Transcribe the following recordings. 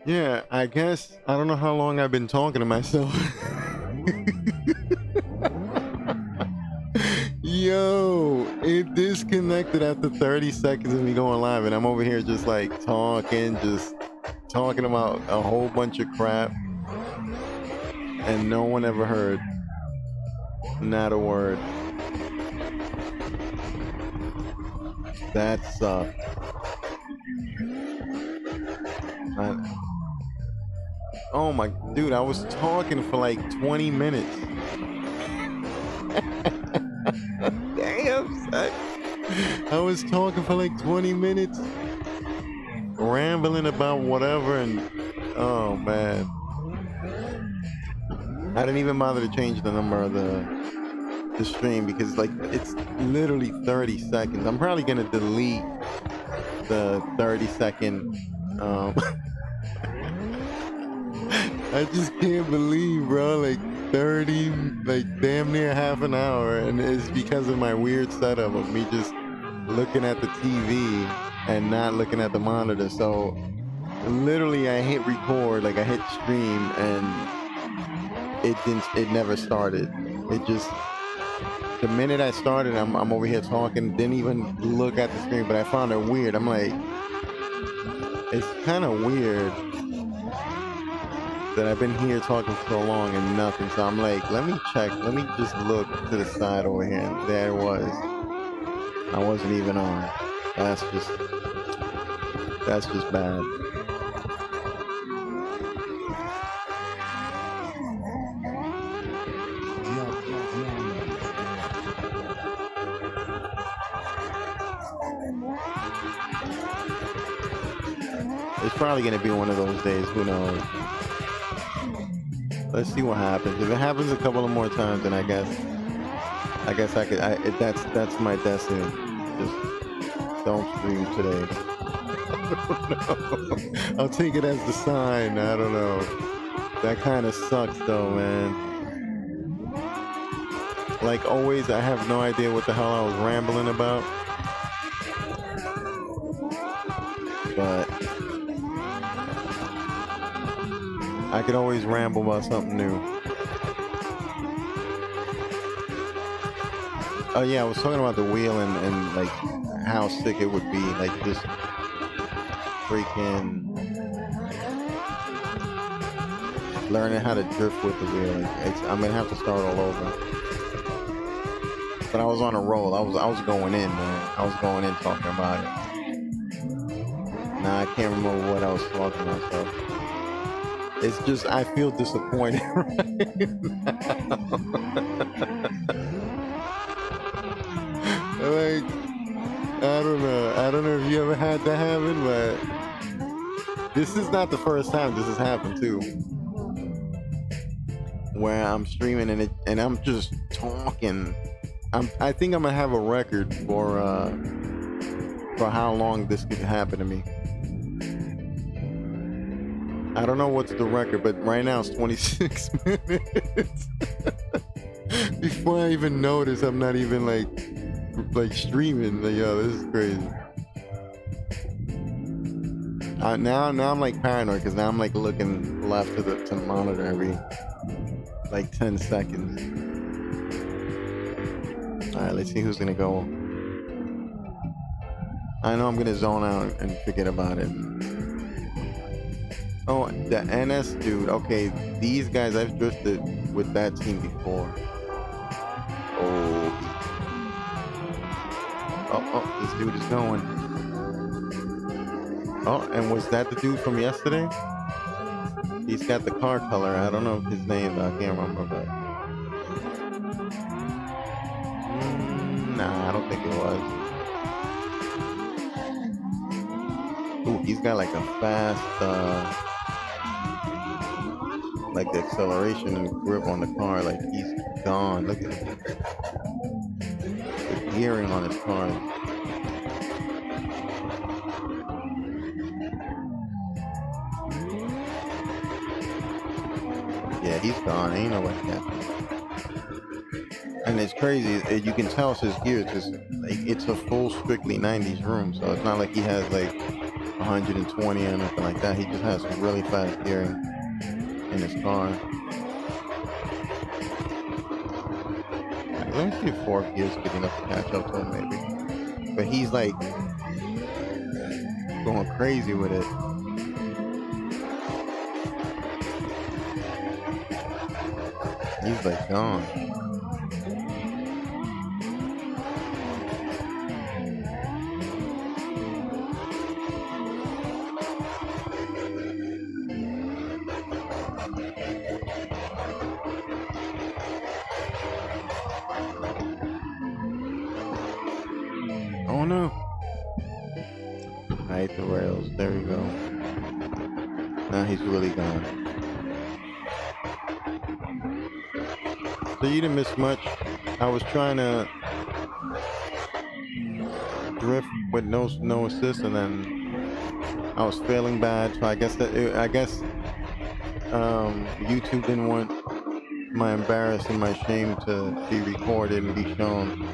Yeah, I guess I don't know how long I've been talking to myself. Yo, it disconnected after 30 seconds of me going live, and I'm over here just like just talking about a whole bunch of crap, and no one ever heard. Not a word. That sucked. Oh my, dude, I was talking for like 20 minutes. Damn, son. I was talking for like 20 minutes, rambling about whatever, and oh man. I didn't even bother to change the number of the stream because like it's literally 30 seconds. I'm probably gonna delete the 30-second I just can't believe, bro, like 30, like damn near half an hour, and it's because of my weird setup of me just looking at the TV and not looking at the monitor. So literally I hit record, like I hit stream, and it never started. It just, the minute I started, I'm over here talking, didn't even look at the screen, but I found it weird. I'm like, it's kind of weird that I've been here talking for so long and nothing. So I'm like, let me check. Let me just look to the side over here. And there it was. I wasn't even on. That's just bad. It's probably gonna be one of those days. Who knows? Let's see what happens. If it happens a couple of more times, then I guess I could. That's my destiny. Just don't stream today. I'll take it as the sign. I don't know. That kind of sucks, though, man. Like always, I have no idea what the hell I was rambling about. But I could always ramble about something new. Oh yeah, I was talking about the wheel and like how sick it would be, like just freaking learning how to drift with the wheel. I'm gonna have to start all over. But I was on a roll. I was going in, man. I was going in talking about it. Nah, I can't remember what I was talking about. So. It's just, I feel disappointed right now. Like, I don't know if you ever had that happen, but this is not the first time this has happened too. Where I'm streaming and I'm just talking. I think I'm gonna have a record for how long this could happen to me. I don't know what's the record, but right now it's 26 minutes. Before I even notice, I'm not even like streaming. Like, yo, this is crazy. Now I'm like paranoid because now I'm like looking left to the monitor every like 10 seconds. All right, let's see who's gonna go. I know I'm gonna zone out and forget about it. Oh, the NS dude. Okay, these guys, I've drifted with that team before. Oh, this dude is going. Oh, and was that the dude from yesterday? He's got the car color. I don't know his name, I can't remember, but... Nah, I don't think it was. Ooh, he's got like a fast, like the acceleration and grip on the car, like he's gone. Look at the gearing on his car. Yeah, he's gone. Ain't nobody catching him. And it's crazy. You can tell it's his gears because like, it's a full strictly 90s room. So it's not like he has like 120 or anything like that. He just has some really fast gearing in his car. Let me see if fourth gear's good enough to catch up to him, maybe. But he's like going crazy with it. He's like gone. Oh no. I hate the rails. There we go. Now he's really gone. So you didn't miss much. I was trying to drift with no assist, and then I was failing bad. So I guess YouTube didn't want my embarrassing, my shame to be recorded and be shown.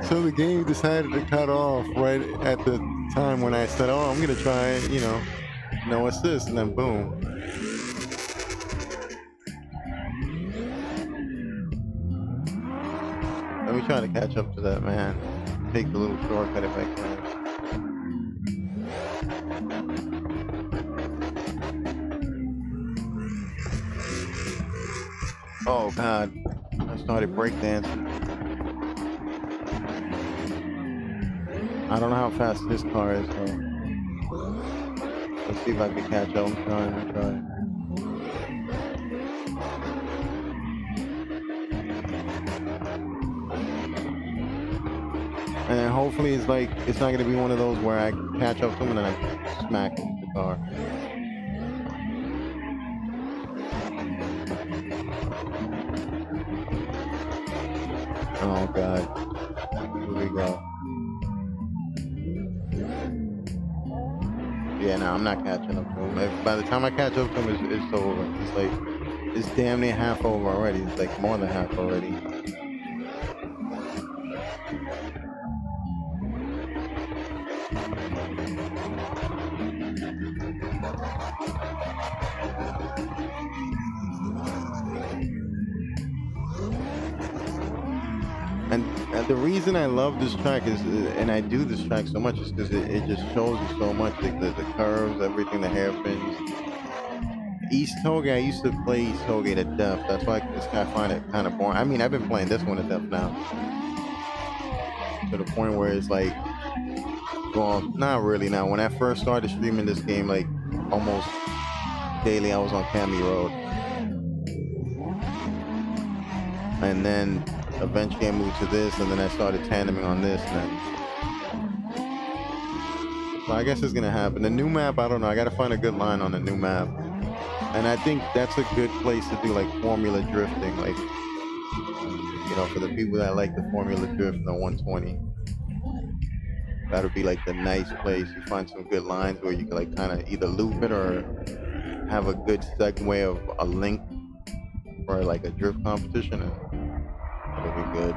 So the game decided to cut off right at the time when I said, "Oh, I'm gonna try, no assist," and then boom. Let me try to catch up to that man. Take the little shortcut if I can. Oh God, I started breakdancing. I don't know how fast this car is, so let's see if I can catch up. I'm trying. And then hopefully it's not gonna be one of those where I catch up to him and then I smack the car. Oh God, here we go. Yeah, no, I'm not catching up to him. By the time I catch up to him, it's over. It's damn near half over already. It's like more than half already. And the reason I love this track is, and I do this track so much, is because it just shows you so much, like the curves, everything, the hairpins. East Tollgate, I used to play East Tollgate at death. That's why I find it kind of boring. I mean, I've been playing this one at death now, to the point where it's like, well, not really now. When I first started streaming this game, like almost daily, I was on Cami Road, and then eventually I moved to this, and then I started tandeming on this, and then so I guess it's gonna happen. The new map, I don't know. I gotta find a good line on the new map, and I think that's a good place to do like formula drifting, like for the people that like the formula drift in the 120. That'll be like the nice place. You find some good lines where you can like kind of either loop it or have a good segue of a link for like a drift competition, and it'll be good.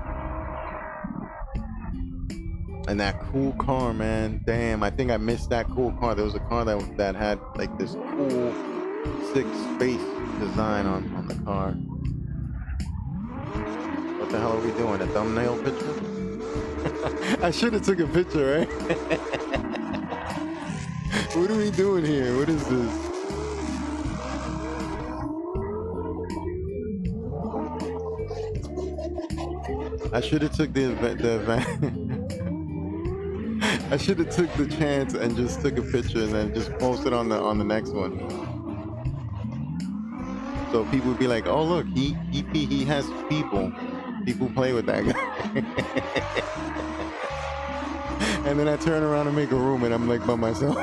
And that cool car, man, damn, I think I missed that cool car. There was a car that had like this cool 6 space design on the car. What the hell are we doing? A thumbnail picture? I should have took a picture, right? What are we doing here? What is this? I should have took the I should have took the chance and just took a picture and then just post it on the next one. So people would be like, "Oh look, he has people. People play with that guy." And then I turn around and make a room and I'm like by myself.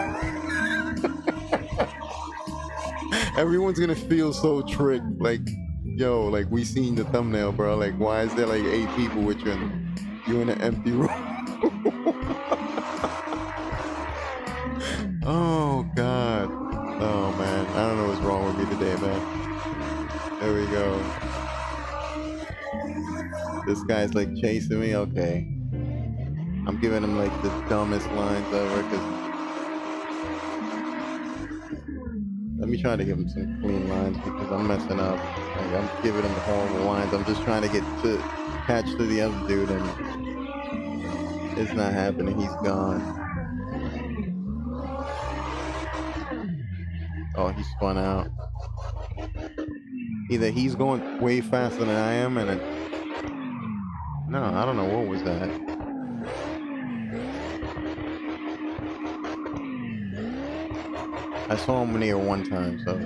Everyone's gonna feel so tricked, like, yo, like we seen the thumbnail, bro. Like, why is there like 8 people with you and you in an empty room? Oh God. Okay, man. There we go. This guy's like chasing me. Okay. I'm giving him like the dumbest lines ever. Let me try to give him some clean lines because I'm messing up. Like, I'm giving him horrible lines. I'm just trying to catch to the other dude, and it's not happening. He's gone. Oh, he spun out. Either he's going way faster than I am, and no, I don't know what was that. I saw him near one time, so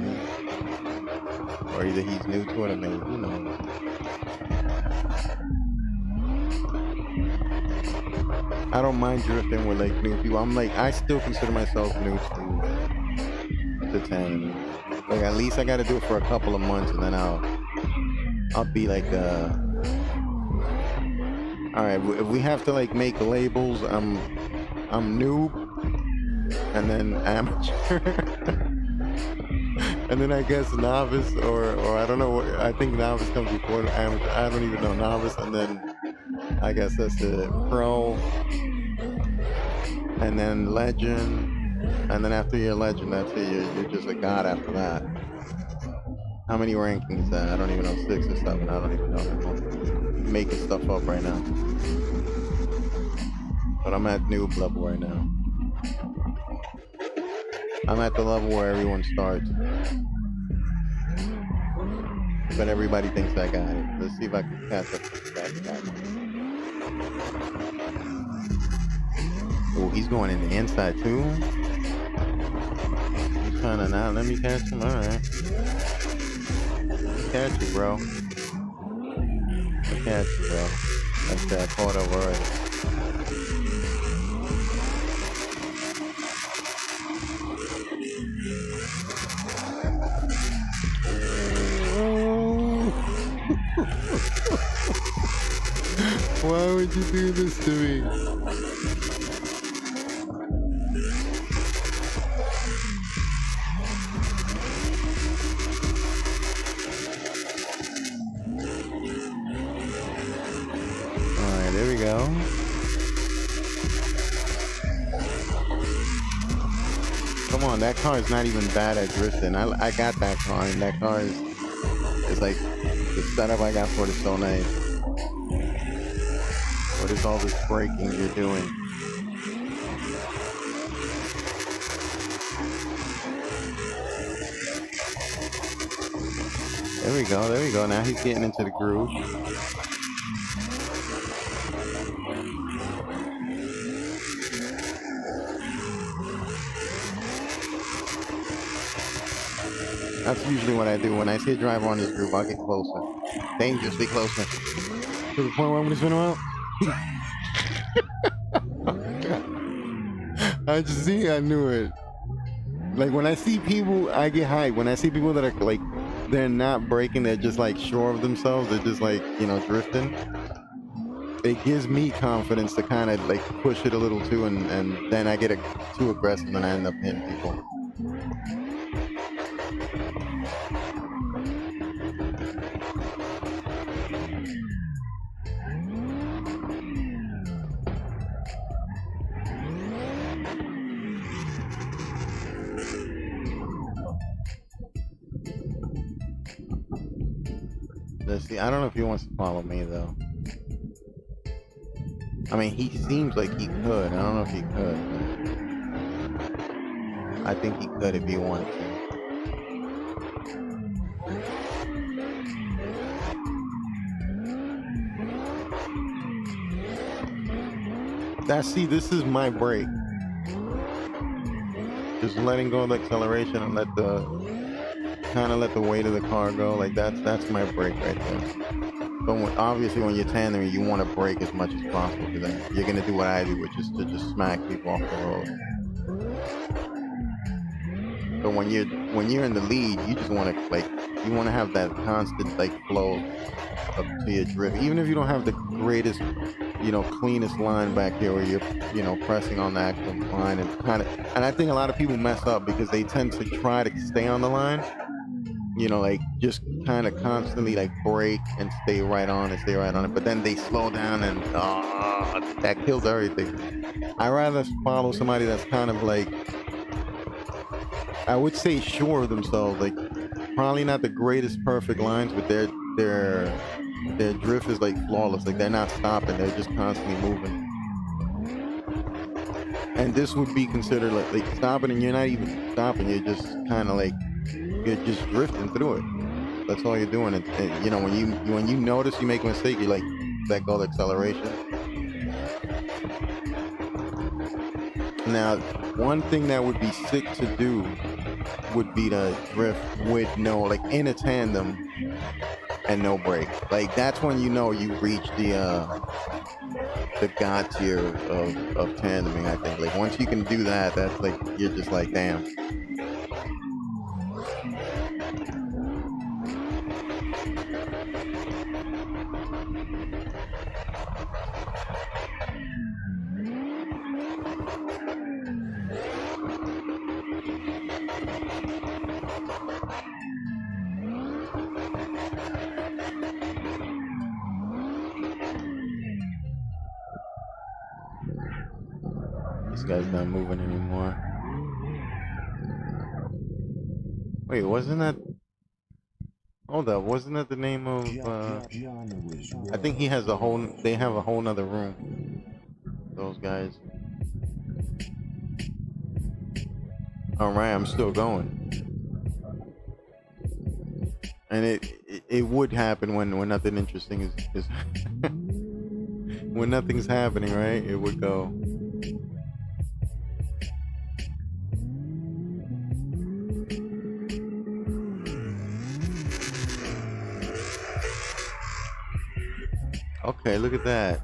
or either he's new to it or maybe, who knows. I don't mind drifting with like new people. I still consider myself new to 10. Like at least I got to do it for a couple of months, and then I'll be like, all right, if we have to like make labels, I'm noob, and then amateur, and then I guess novice, or I don't know. I think novice comes before amateur. I don't even know novice, and then I guess that's it, pro, and then legend, and then after you're legend, that's it. You're just a god after that. How many rankings is that? I don't even know, 6 or 7. I don't even know. I'm making stuff up right now. But I'm at noob level right now. I'm at the level where everyone starts. But everybody thinks I got it. Let's see if I can catch up to that guy. Oh, he's going in the inside too? He's trying to not let me catch him? Alright. Catch you, bro. I catch you, bro. That's that. Caught up already. Why would you do this to me? Alright, there we go. Come on, that car is not even bad at drifting. I got that car, and that car is like, the setup I got for it is so nice. What is all this braking you're doing? There we go, there we go. Now he's getting into the groove. That's usually what I do. When I see a driver on this groove, I'll get closer. Dangerously closer. To the point where I'm gonna spin around. I just see, I knew it. Like when I see people, I get hyped. When I see people that are like, they're not braking, they're just like sure of themselves, they're just like, you know, drifting. It gives me confidence to kind of like push it a little too, and then I get too aggressive and I end up hitting people. Let's see, I don't know if he wants to follow me though. I mean, he seems like he could. I don't know if he could, but I think he could if he wanted to. See, this is my brake. Just letting go of the acceleration and let the weight of the car go. Like that's my brake right there. But obviously when you're tandeming, you want to brake as much as possible, because then you're gonna do what I do, which is to just smack people off the road. But when you're in the lead, you just want to have that constant like flow up to your drift, even if you don't have the greatest, you know, cleanest line back here where you're, you know, pressing on the actual line and I think a lot of people mess up because they tend to try to stay on the line. you know, like just kind of constantly like brake and stay right on and stay right on it. But then they slow down and that kills everything. I rather follow somebody that's kind of like, I would say, sure of themselves. Like probably not the greatest perfect lines, but their drift is like flawless. Like they're not stopping; they're just constantly moving. And this would be considered like stopping, and you're not even stopping. You're just kind of like you're just drifting through it. That's all you're doing. And you know, when you notice you make a mistake, you like let go of acceleration. Now, one thing that would be sick to do would be to drift with no, like in a tandem and no brake. Like that's when you know you reach the god tier of tandeming. I think like once you can do that, that's like you're just like damn. This guy's not moving anymore. Wait, wasn't that? Hold up, wasn't that the name of? I think he has a whole. They have a whole nother room. Those guys. All right, I'm still going. And it would happen when nothing interesting is when nothing's happening, right? It would go. Okay, look at that.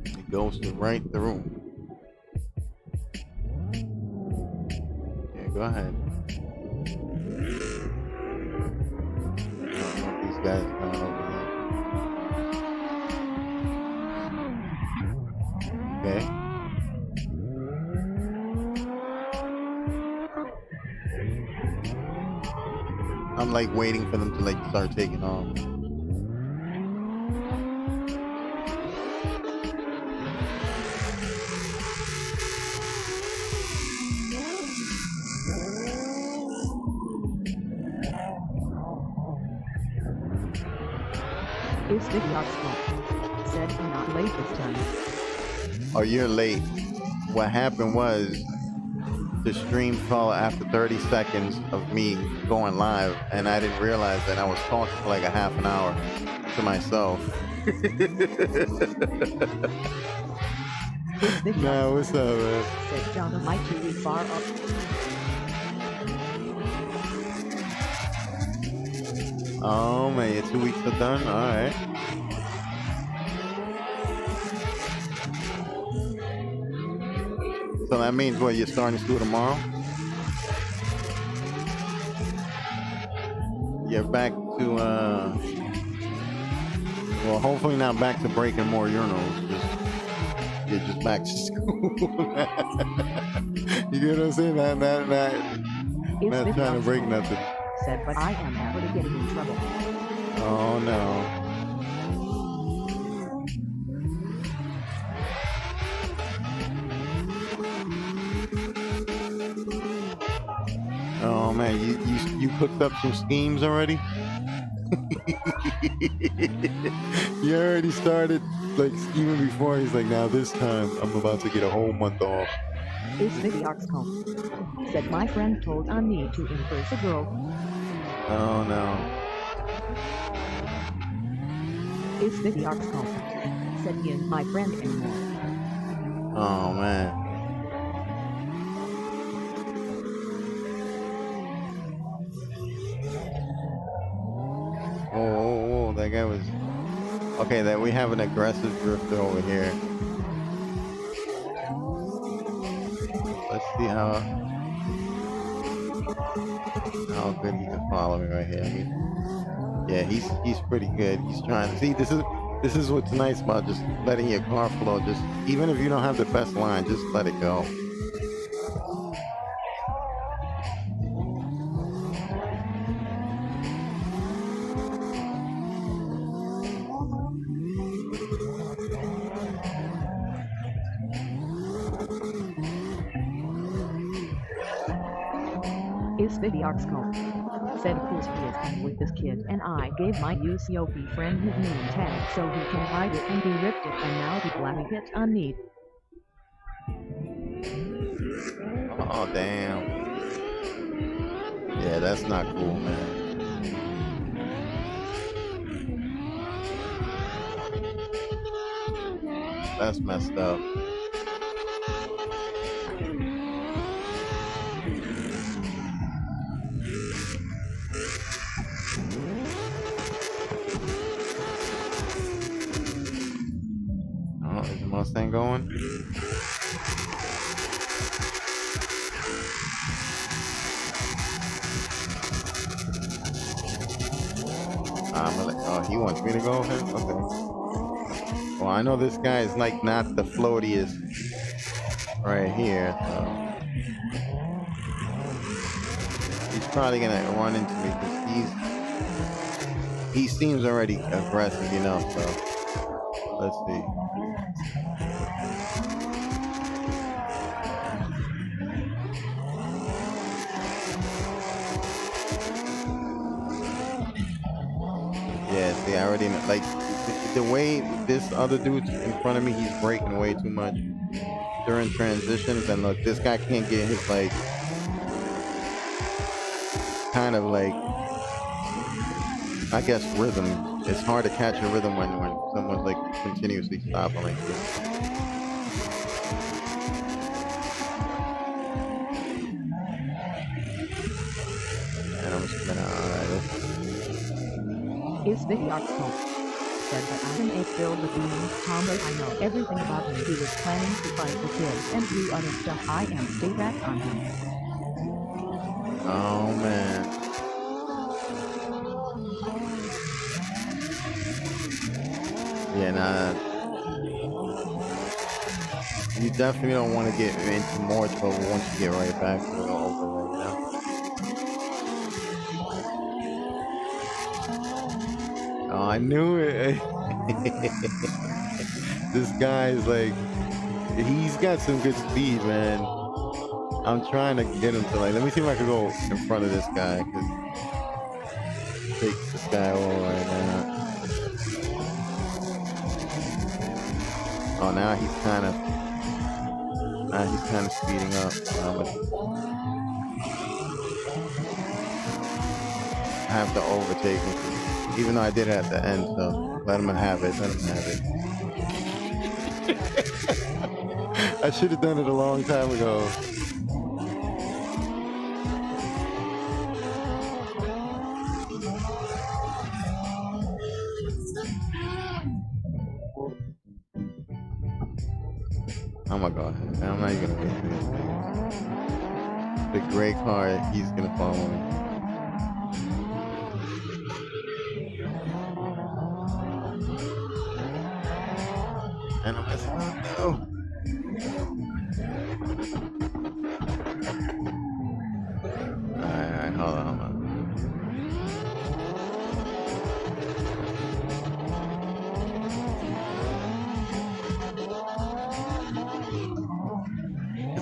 It goes right through. Yeah, go ahead. I don't know if these guys coming over here. Okay. I'm like waiting for them to like start taking off. It's Vidyox's fault. Said I'm not late this time. Oh, you're late. What happened was the stream fell after 30 seconds of me going live, and I didn't realize that I was talking for like a half an hour to myself. Nah, what's up, man? Said John, am I too far up? Oh man, your 2 weeks are done? Alright. So that means what, you're starting school tomorrow? You're back to well, hopefully not back to breaking more urinals. You're just back to school. You get what I'm saying? Not trying to break nothing. Said, but I am already getting in trouble. Oh no. Oh man, you cooked up some schemes already? You already started like scheming before. He's like, now this time I'm about to get a whole month off. It's Vidyox's fault. Said my friend told on me to impress a girl. Oh no. It's Vidyox's fault. Said he isn't my friend anymore. Oh man. Whoa, that guy was... Okay, that we have an aggressive drifter over here. Let's see how good he can follow me right here. I mean, yeah, he's pretty good. He's trying to see, this is This is what's nice about just letting your car flow. Just even if you don't have the best line, just let it go. Is the Oxco? Said Coolsy is hanging with this kid, and I gave my UCOP friend his name tag so he can hide it, and he ripped it, and now he blabbing it on me. Oh damn. Yeah, that's not cool, man. That's messed up. Oh, is the Mustang going? Oh, he wants me to go ahead? Okay. Well, I know this guy is like not the floatiest right here, so he's probably gonna run into me because he seems already aggressive enough, so let's see. Yeah, see, I already know, like the way this other dude's in front of me, he's braking way too much during transitions, and look, this guy can't get his like kind of like, I guess, rhythm. It's hard to catch a rhythm when someone's like continuously stopping like this. And I'm just gonna, Is the Oxco? Said that I'm a filled with demons, Tom, but I know everything about him. He was planning to fight the kid and do other stuff. I am stay back on him. oh man. Yeah, nah. You definitely don't want to get into more trouble once you get right back to the overlay, you know? Oh, I knew it. This guy's like, he's got some good speed, man. I'm trying to get him to like, let me see if I can go in front of this guy. Take this guy over right now. Oh, now he's kind of speeding up. I have to overtake him, even though I did it at the end. So let him have it. Let him have it. I should have done it a long time ago. I'm gonna go ahead. I'm not even gonna wait for this thing. The gray car, he's gonna follow me. And I'm messing up. No. Alright, hold on.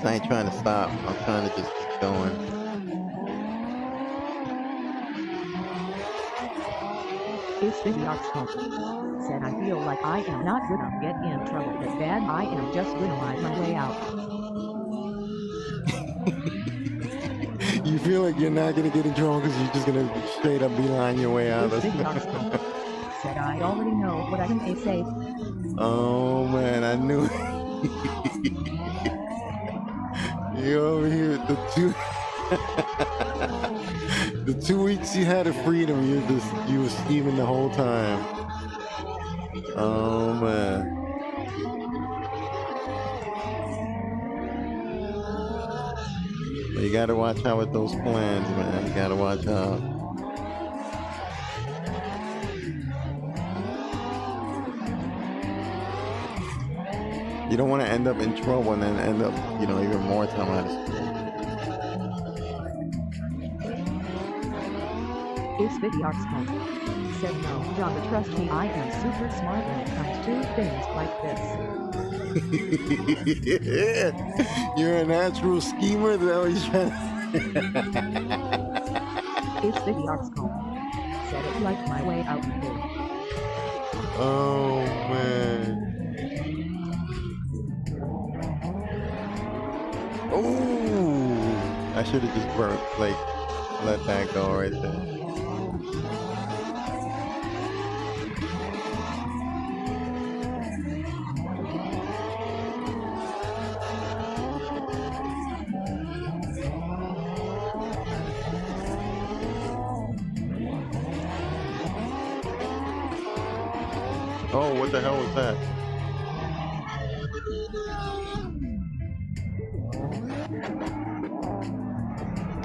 I ain't trying to stop. I'm trying to just keep going. Is the Oxco? Said I feel like I am not gonna get in trouble that bad. I am just gonna ride my way out. You feel like you're not gonna get in trouble because you're just gonna straight up beeline your way out. Is the Oxco? Said I already know what I can say. Oh man, I knew it. You over here with the 2 weeks you had of freedom, you were scheming the whole time. Oh man. But you gotta watch out with those plans, man. You gotta watch out. You don't want to end up in trouble and then end up, you know, even more time out of school. Is video smoke? Said no, John, but trust me, I am super smart when it comes to things like Yeah. You're a natural schemer, is that what you're trying to this. Is video smoke? Said it like my way out before. Oh, man. Oh, I should have just burnt, like, let that go right there. Oh, what the hell was that?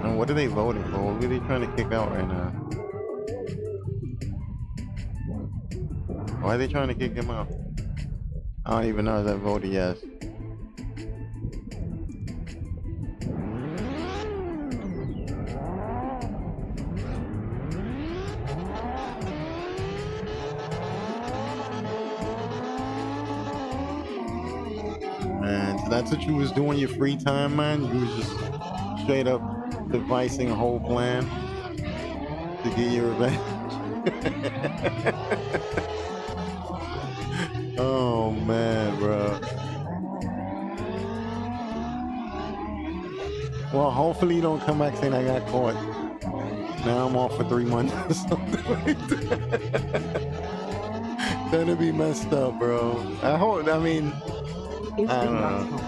And what are they voting for? What are they trying to kick out right now? Why are they trying to kick him out? I don't even know if I voted yes. Man, so that's what you was doing your free time, man? You was just straight up devising a whole plan to get your revenge? Oh, man, bro. Well, hopefully you don't come back saying I got caught. Now I'm off for 3 months or something like that. That'd be messed up, bro. I mean... Is I don't video know. smoke?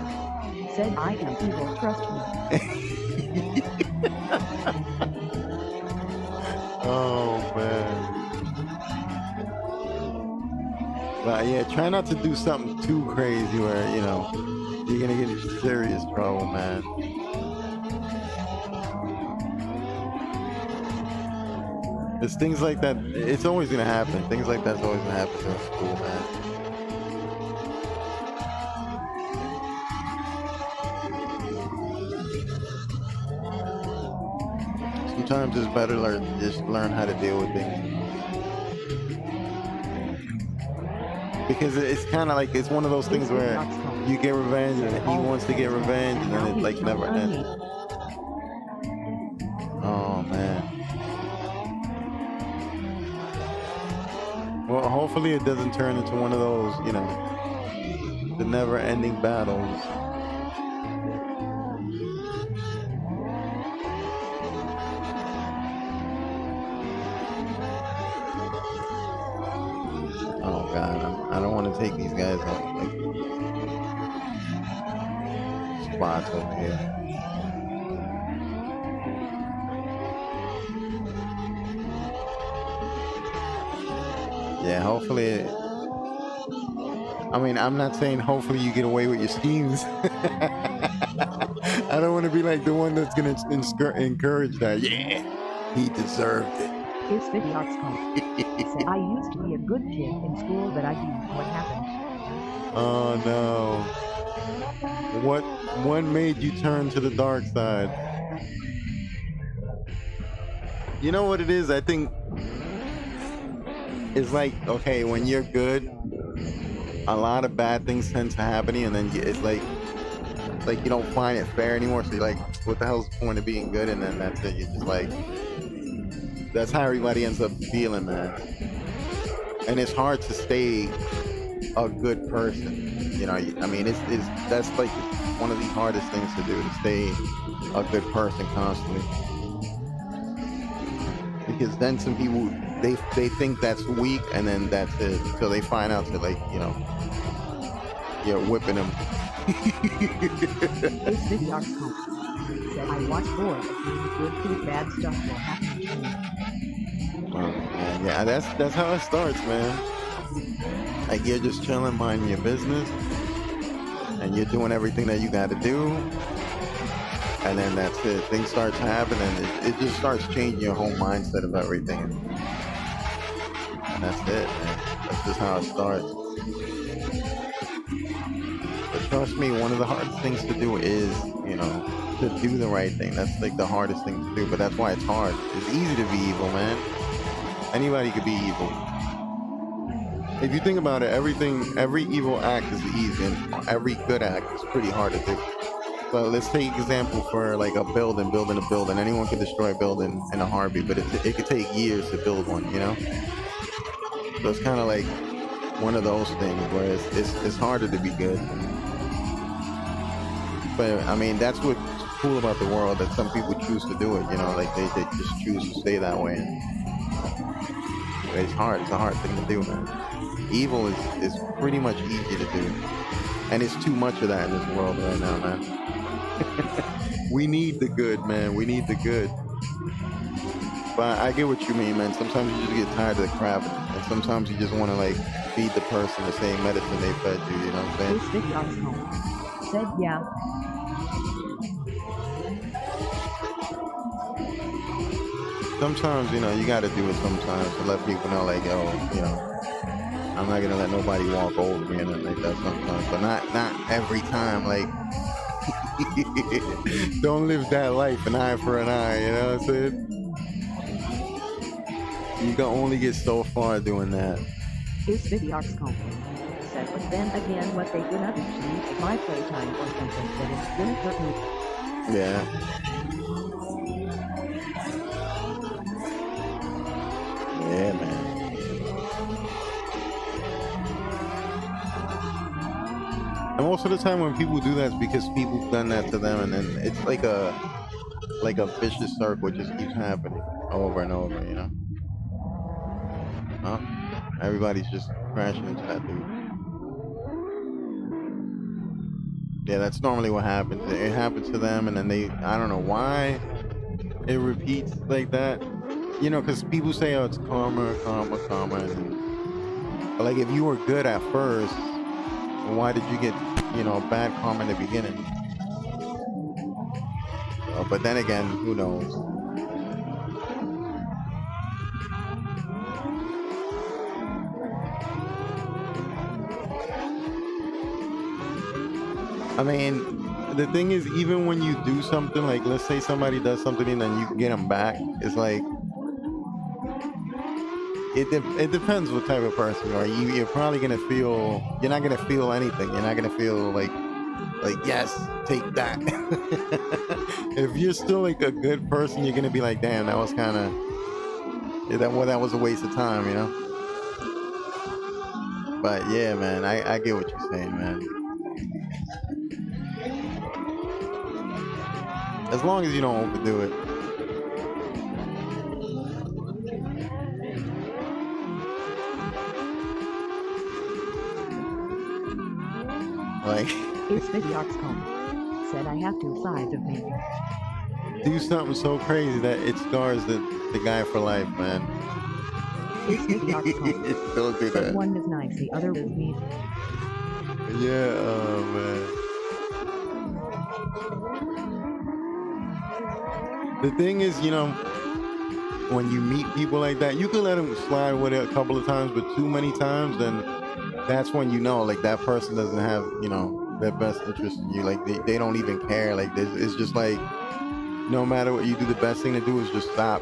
Said I am evil, trust me. Oh, man. But yeah, try not to do something too crazy where, you know, you're gonna get in serious trouble, man. It's things like that, it's always gonna happen. Things like that's always gonna happen in school, man. Sometimes it's better just learn how to deal with things. Because it's kind of like, it's one of those things where you get revenge and he wants to get revenge and then it like never ends. Oh, man. Well, hopefully it doesn't turn into one of those, you know, the never-ending battles. Oh God, I don't want to take these guys out, like spots over here. Yeah, hopefully. I mean, I'm not saying hopefully you get away with your schemes. I don't want to be like the one that's gonna encourage that. Yeah, he deserved it. Is video smoke? Said I used to be a good kid in school, but I didn't. What happened? Oh no. What made you turn to the dark side? You know what it is? I think it's like, okay, when you're good, a lot of bad things tend to happen, and then it's like you don't find it fair anymore. So you're like, what the hell's the point of being good? And then that's it. You're just like, that's how everybody ends up feeling, man. And it's hard to stay a good person. You know, I mean, that's like one of the hardest things to do, to stay a good person constantly. Because then some people, they think that's weak, and then that's it. So they find out that, like, you know, you're whipping them. Is video smoke? Said I watch bored of being good to bad stuff will happen to me. Oh, man, yeah, that's how it starts, man. Like, you're just chilling, minding your business, and you're doing everything that you got to do, and then that's it. Things start to happen, and it just starts changing your whole mindset of everything. And that's it, man. That's just how it starts. trust me, one of the hardest things to do is, to do the right thing. That's like the hardest thing to do, but that's why it's hard. It's easy to be evil, man. Anybody could be evil. If you think about it, every evil act is easy, and every good act is pretty hard to do. So let's take example for like building a building. Anyone can destroy a building in a heartbeat, but it could take years to build one. So it's kind of like one of those things where it's harder to be good. But I mean, that's what's cool about the world, that some people choose to do it. Like they just choose to stay that way. It's hard. It's a hard thing to do, man. Evil is pretty much easy to do, and it's too much of that in this world right now, man. We need the good, man. We need the good. But I get what you mean, man. Sometimes you just get tired of the crap, and sometimes you just want to like feed the person the same medicine they fed you. You know what I'm saying? This video said yeah. Sometimes, you got to do it sometimes to let people know, like, yo, I'm not gonna let nobody walk over me and like that sometimes, but not every time. Like, don't live that life, an eye for an eye. You know what I'm saying? You can only get so far doing that. This video said, but then again, what they gonna do to me at my playtime or something that is gonna hurt me. Yeah. Yeah, man. And most of the time when people do that, it's because people's done that to them, and then it's like a vicious circle. It just keeps happening over and over, Huh? Everybody's just crashing into that dude. Yeah, that's normally what happens. It happens to them, and then I don't know why it repeats like that. Because people say, oh, it's karma, karma, karma. But like, if you were good at first, why did you get, bad karma in the beginning? But then again, who knows? I mean, the thing is, even when you do something, like, let's say somebody does something and then you get them back, it's like, it depends what type of person you are. You're probably gonna feel, you're not gonna feel anything. You're not gonna feel like yes, take that. If you're still like a good person, you're gonna be like, damn, that was kind of, that was a waste of time, But yeah, man, I get what you're saying, man. As long as you don't overdo it. Like, It's video said I have two sides of me. Do something so crazy that it scars the guy for life, man. It's video Don't do that. One is nice, the other is mean. Yeah, oh man. The thing is, when you meet people like that, you can let them slide with it a couple of times, but too many times, then that's when like that person doesn't have, their best interest in you. Like they don't even care. Like it's just like, no matter what you do, the best thing to do is just stop.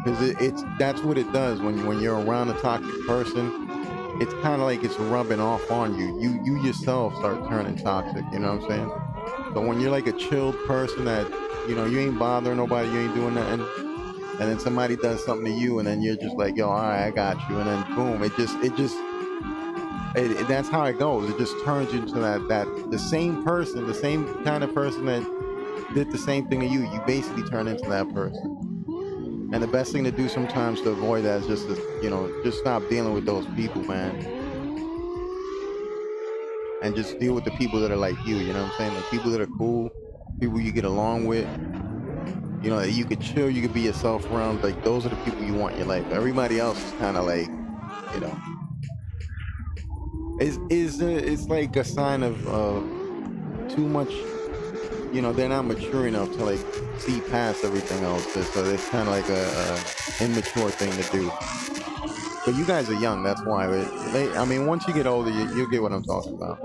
Because that's what it does when you're around a toxic person. It's kind of like it's rubbing off on you. You yourself start turning toxic. You know what I'm saying? So when you're like a chilled person that you ain't bothering nobody, you ain't doing nothing, and then somebody does something to you, and then you're just like, yo, all right, I got you, and then boom, that's how it goes. It just turns you into that the same person, the same kind of person that did the same thing to you. You basically turn into that person. And the best thing to do sometimes to avoid that is just to, just stop dealing with those people, man. And just deal with the people that are like you, you know what I'm saying? The people that are cool, people you get along with, that you could chill, you could be yourself around. Like, those are the people you want in your life. Everybody else is kind of like, it's like a sign of too much, they're not mature enough to like see past everything else. So it's kind of like a immature thing to do. But you guys are young, that's why. I mean, once you get older, you'll get what I'm talking about.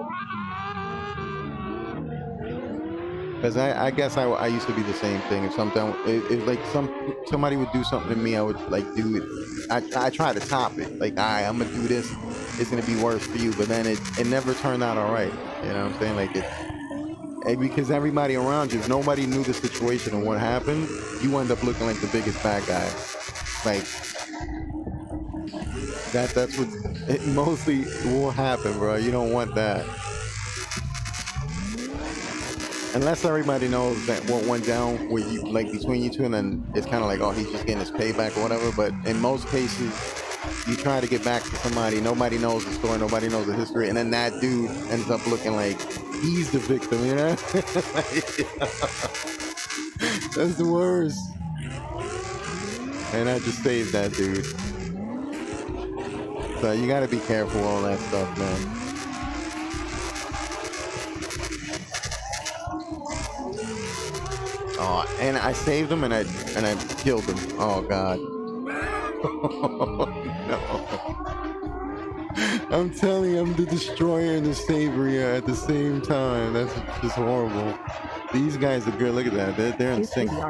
Because I guess I used to be the same thing. If something, if like somebody would do something to me, I would like do it. I try to top it. Like, all right, I'm gonna do this. It's gonna be worse for you. But then it never turned out all right. You know what I'm saying? Like because everybody around you, if nobody knew the situation and what happened, you end up looking like the biggest bad guy. Like that's what it mostly will happen, bro. You don't want that. Unless everybody knows that what went down with you, like between you two, and then it's kind of like, oh, he's just getting his payback or whatever. But in most cases, you try to get back to somebody, nobody knows the story, nobody knows the history, and then that dude ends up looking like he's the victim, you know? That's the worst. And I just saved that dude. So you gotta be careful, all that stuff, man. Oh, and I saved him and I killed him. Oh God. No. I'm telling you, I'm the destroyer and the savior at the same time. That's just horrible. These guys are good. Look at that. They're in sync. Said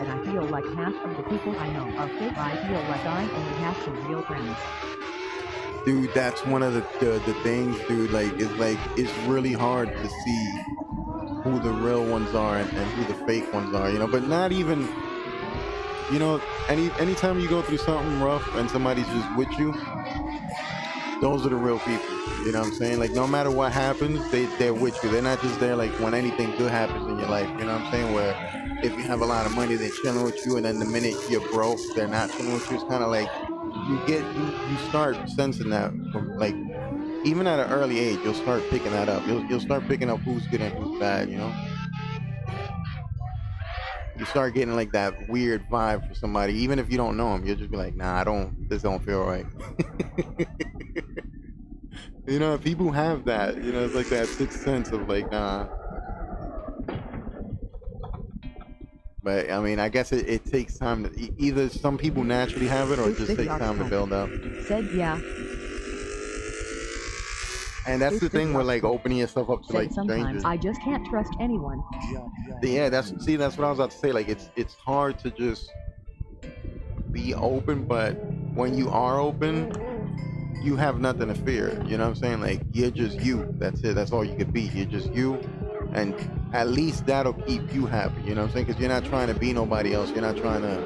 I feel like half of the people I know are fake. I feel like I only have some real friends. Dude, that's one of the things, dude. Like it's really hard to see who the real ones are and who the fake ones are, you know. But not even, you know, anytime you go through something rough and somebody's just with you, those are the real people. You know what I'm saying? Like, no matter what happens, they're with you. They're not just there like when anything good happens in your life. You know what I'm saying? Where if you have a lot of money, they're chilling with you, and then the minute you're broke, they're not chilling with you. It's kind of like you start sensing that from, like, even at an early age, you'll start picking that up. You'll start picking up who's good and who's bad. You know, you start getting like that weird vibe for somebody, even if you don't know them. You'll just be like, nah, this don't feel right. You know, people have that. You know, it's like that sixth sense of like, nah. But I mean, I guess it takes time to either some people naturally have it or it just takes time to build up. Said yeah. And that's the thing with like opening yourself up to like strangers. I just can't trust anyone. Yeah, that's what I was about to say. Like it's hard to just be open, but when you are open, you have nothing to fear. You know what I'm saying? Like, you're just you. That's it. That's all you could be. You're just you, and at least that'll keep you happy. You know what I'm saying? Because you're not trying to be nobody else. You're not trying to,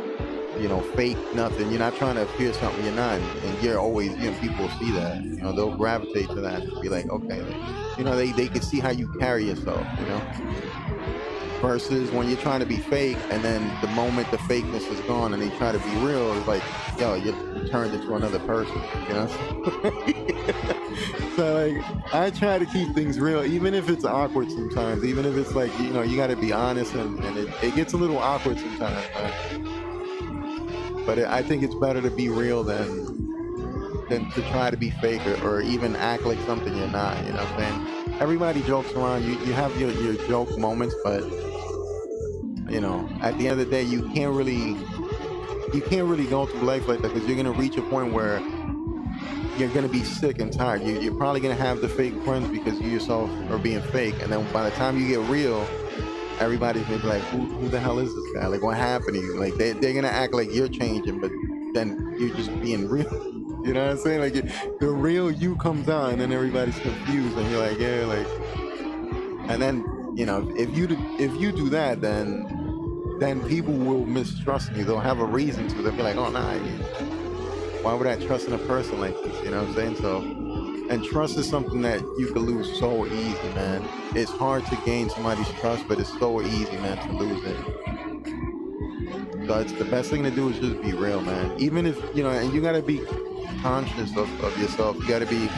you know, fake nothing. You're not trying to appear something you're not. And you're always, you know, people see that. You know, they'll gravitate to that and be like, okay, like, you know, they can see how you carry yourself. You know. Versus when you're trying to be fake, and then the moment the fakeness is gone and they try to be real, it's like, yo, you turned into another person, you know? So, like, I try to keep things real, even if it's awkward sometimes, even if it's like, you know, you got to be honest, and it gets a little awkward sometimes, but I think it's better to be real than to try to be fake or even act like something you're not, you know what I'm saying? Everybody jokes around, you have your joke moments, but you know, at the end of the day, you can't really go through life like that, because you're gonna reach a point where you're gonna be sick and tired. You're probably gonna have the fake friends because you yourself are being fake, and then by the time you get real, everybody's gonna be like, who the hell is this guy? Like, what happened to you? Like, they're gonna act like you're changing, but then you're just being real. You know what I'm saying? Like, the real you comes out, and then everybody's confused, and you're like, yeah, like, and then, you know, if you do that, then people will mistrust you. They'll have a reason to. They'll be like, oh, nah, why would I trust in a person like this? You know what I'm saying? So, and trust is something that you can lose so easy, man. It's hard to gain somebody's trust, but it's so easy, man, to lose it. So it's the best thing to do is just be real, man. Even if, you know, and you got to be conscious of yourself. You got to be,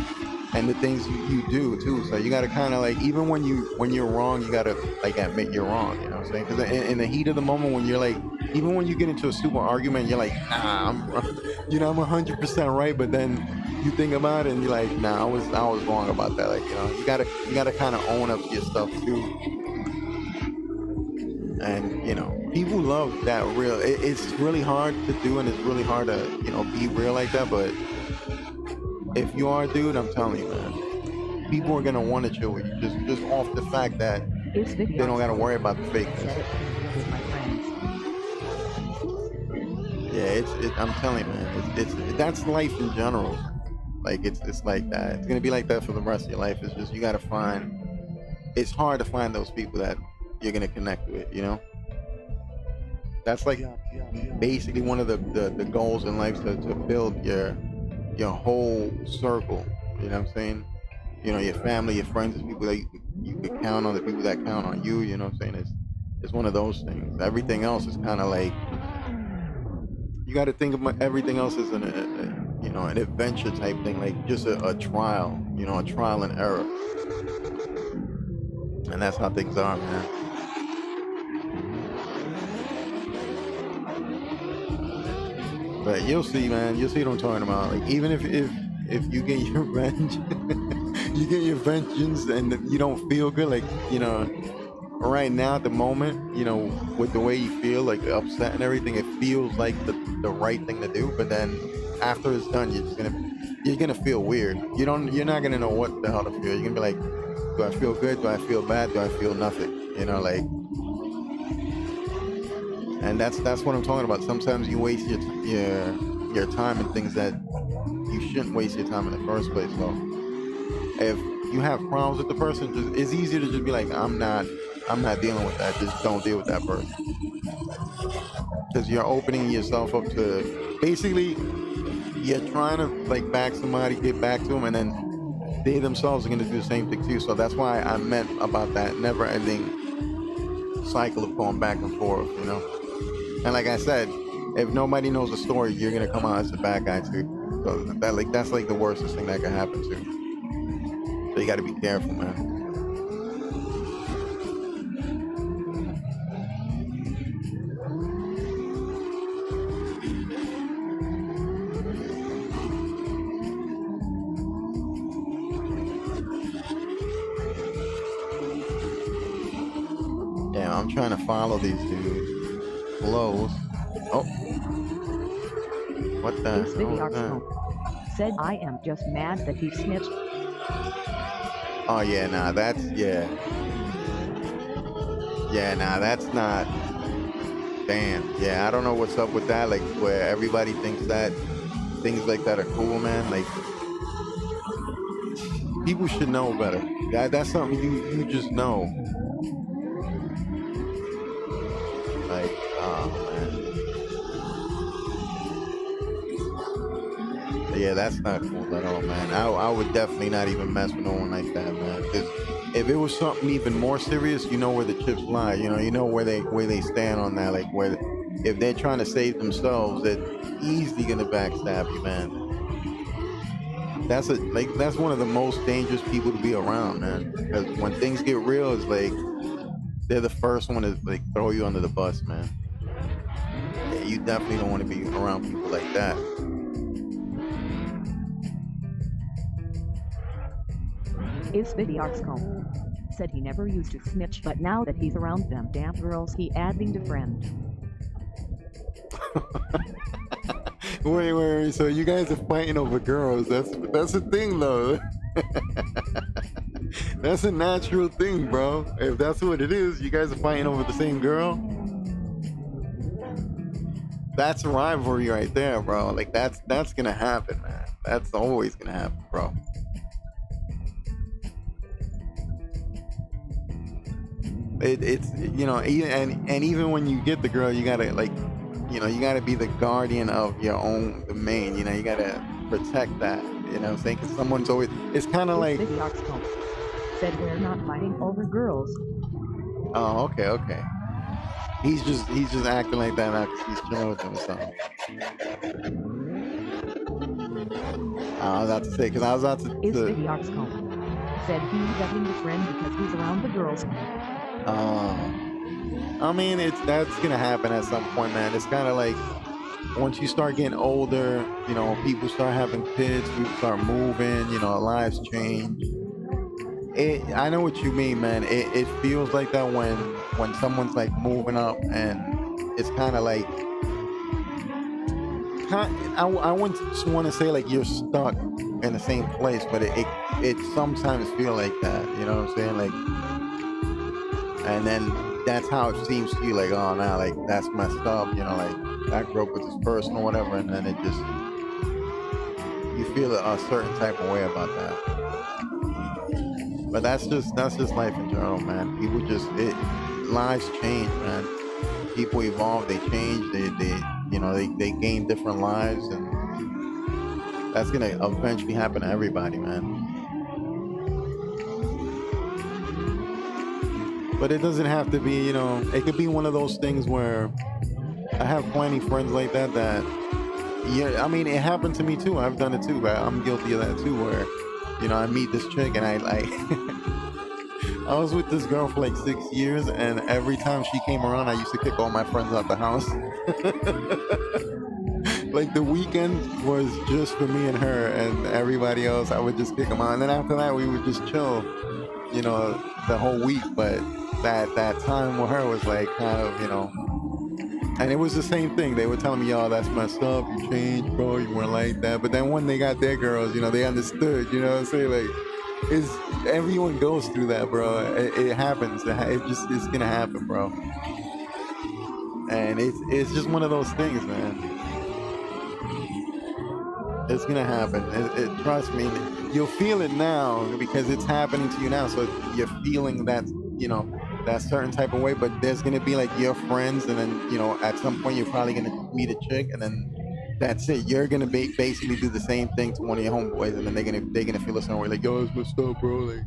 and the things you do too. So you got to kind of like, even when you're wrong, you got to like admit you're wrong. You know what I'm saying? Because in the heat of the moment, when you're like, even when you get into a super argument, you're like, nah, I'm 100% right. But then you think about it and you're like, nah, I was wrong about that. Like, you know, you gotta kind of own up to your stuff too. And, you know, people love that real. It's really hard to do, and it's really hard to, you know, be real like that. But if you are a dude, I'm telling you, man, people are gonna want to chill with you just off the fact that It's They video don't gotta worry about the said fakeness. it with my friends. Yeah, I'm telling you, man, it's that's life in general. Like it's like that. It's gonna be like that for the rest of your life. It's just you gotta find. It's hard to find those people that you're gonna connect with. You know, that's like basically one of the goals in life to build your whole circle. You know what I'm saying? You know, your family, your friends, the people that you could count on, the people that count on you. You know what I'm saying? It's one of those things. Everything else is kind of like you got to think of everything else as you know, an adventure type thing, like just a trial. You know, a trial and error, and that's how things are, man. But you'll see, man. You'll see what I'm talking about. Like even if you get your revenge, you get your vengeance, and you don't feel good, like you know. Right now at the moment, you know, with the way you feel, like upset and everything, it feels like the right thing to do. But then after it's done, you're gonna feel weird. You're not gonna know what the hell to feel. You're gonna be like, do I feel good? Do I feel bad? Do I feel nothing? You know, like, and that's what I'm talking about. Sometimes you waste your time in things that you shouldn't waste your time in the first place. So if you have problems with the person, it's easier to just be like, I'm not dealing with that. Just don't deal with that person. Because you're opening yourself up to basically you're trying to like back somebody, get back to them, and then they themselves are going to do the same thing too. So that's why I meant about that never-ending cycle of going back and forth, you know. And like I said, if nobody knows the story, you're going to come out as the bad guy too. So that's like the worstest thing that can happen too. So you got to be careful, man. Damn, I'm trying to follow these dudes close. Oh, what the It's hell video is that? said I am just mad that he snitched. Oh yeah, nah, that's yeah. Yeah, nah, that's not. Damn. Yeah, I don't know what's up with that. Like where everybody thinks that things like that are cool, man. Like people should know better. That's something you just know. Like, oh man. Yeah, that's not cool at all, man. I would definitely not even mess with no one like that, man. Because if it was something even more serious, you know where the chips lie. You know where they stand on that. Like where if they're trying to save themselves, they're easily gonna backstab you, man. That's one of the most dangerous people to be around, man. Because when things get real, it's like they're the first one to like throw you under the bus, man. Yeah, you definitely don't want to be around people like that. It's video said he never used to snitch, but now that he's around them damn girls, he adding to friend. Wait. So you guys are fighting over girls. That's the thing, though. That's a natural thing, bro. If that's what it is, you guys are fighting over the same girl. That's a rivalry right there, bro. Like that's gonna happen, man. That's always gonna happen, bro. It's you know, and even when you get the girl, you gotta like, you know, you gotta be the guardian of your own domain. You know, you gotta protect that. You know what I'm saying? Because someone's always. It's kind of like. Said we're not fighting over girls. Oh, okay. He's just acting like that now because he's chilling with them or something. I was about to say because I was about to. It's video said he's letting the friend because he's around the girls. I mean, that's gonna happen at some point, man. It's kind of like once you start getting older, you know, people start having kids, people start moving, you know, lives change. I know what you mean, man. It feels like that when someone's like moving up, and it's kind of like, I wouldn't want to say like you're stuck in the same place, but it sometimes feel like that. You know what I'm saying? Like And then that's how it seems to you, like, oh, now, like, that's messed up, like, I grew up with this person or whatever, and then it just, you feel a certain type of way about that. But that's just life in general, man. People lives change, man. People evolve, they change, they gain different lives, and that's gonna eventually happen to everybody, man. But it doesn't have to be, it could be one of those things where I have plenty friends like that. Yeah, I mean, it happened to me too. I've done it too, but I'm guilty of that too, where, I meet this chick and I was with this girl for like 6 years, and every time she came around, I used to kick all my friends out the house. Like, the weekend was just for me and her, and everybody else, I would just kick them out. And then after that, we would just chill, the whole week. But that time with her was like kind of, and it was the same thing. They were telling me, "Yo, that's messed up. You changed, bro. You weren't like that." But then when they got their girls, they understood. You know what I'm saying? Like, it's everyone goes through that, bro. It happens. It's gonna happen, bro. And it's just one of those things, man. It's gonna happen. Trust me. You'll feel it now because it's happening to you now. So you're feeling that, that certain type of way. But there's gonna be like your friends, and then at some point you're probably gonna meet a chick, and then that's it. You're gonna basically do the same thing to one of your homeboys, and then they're gonna feel the same way. Like, yo, it's what's up, bro. Like,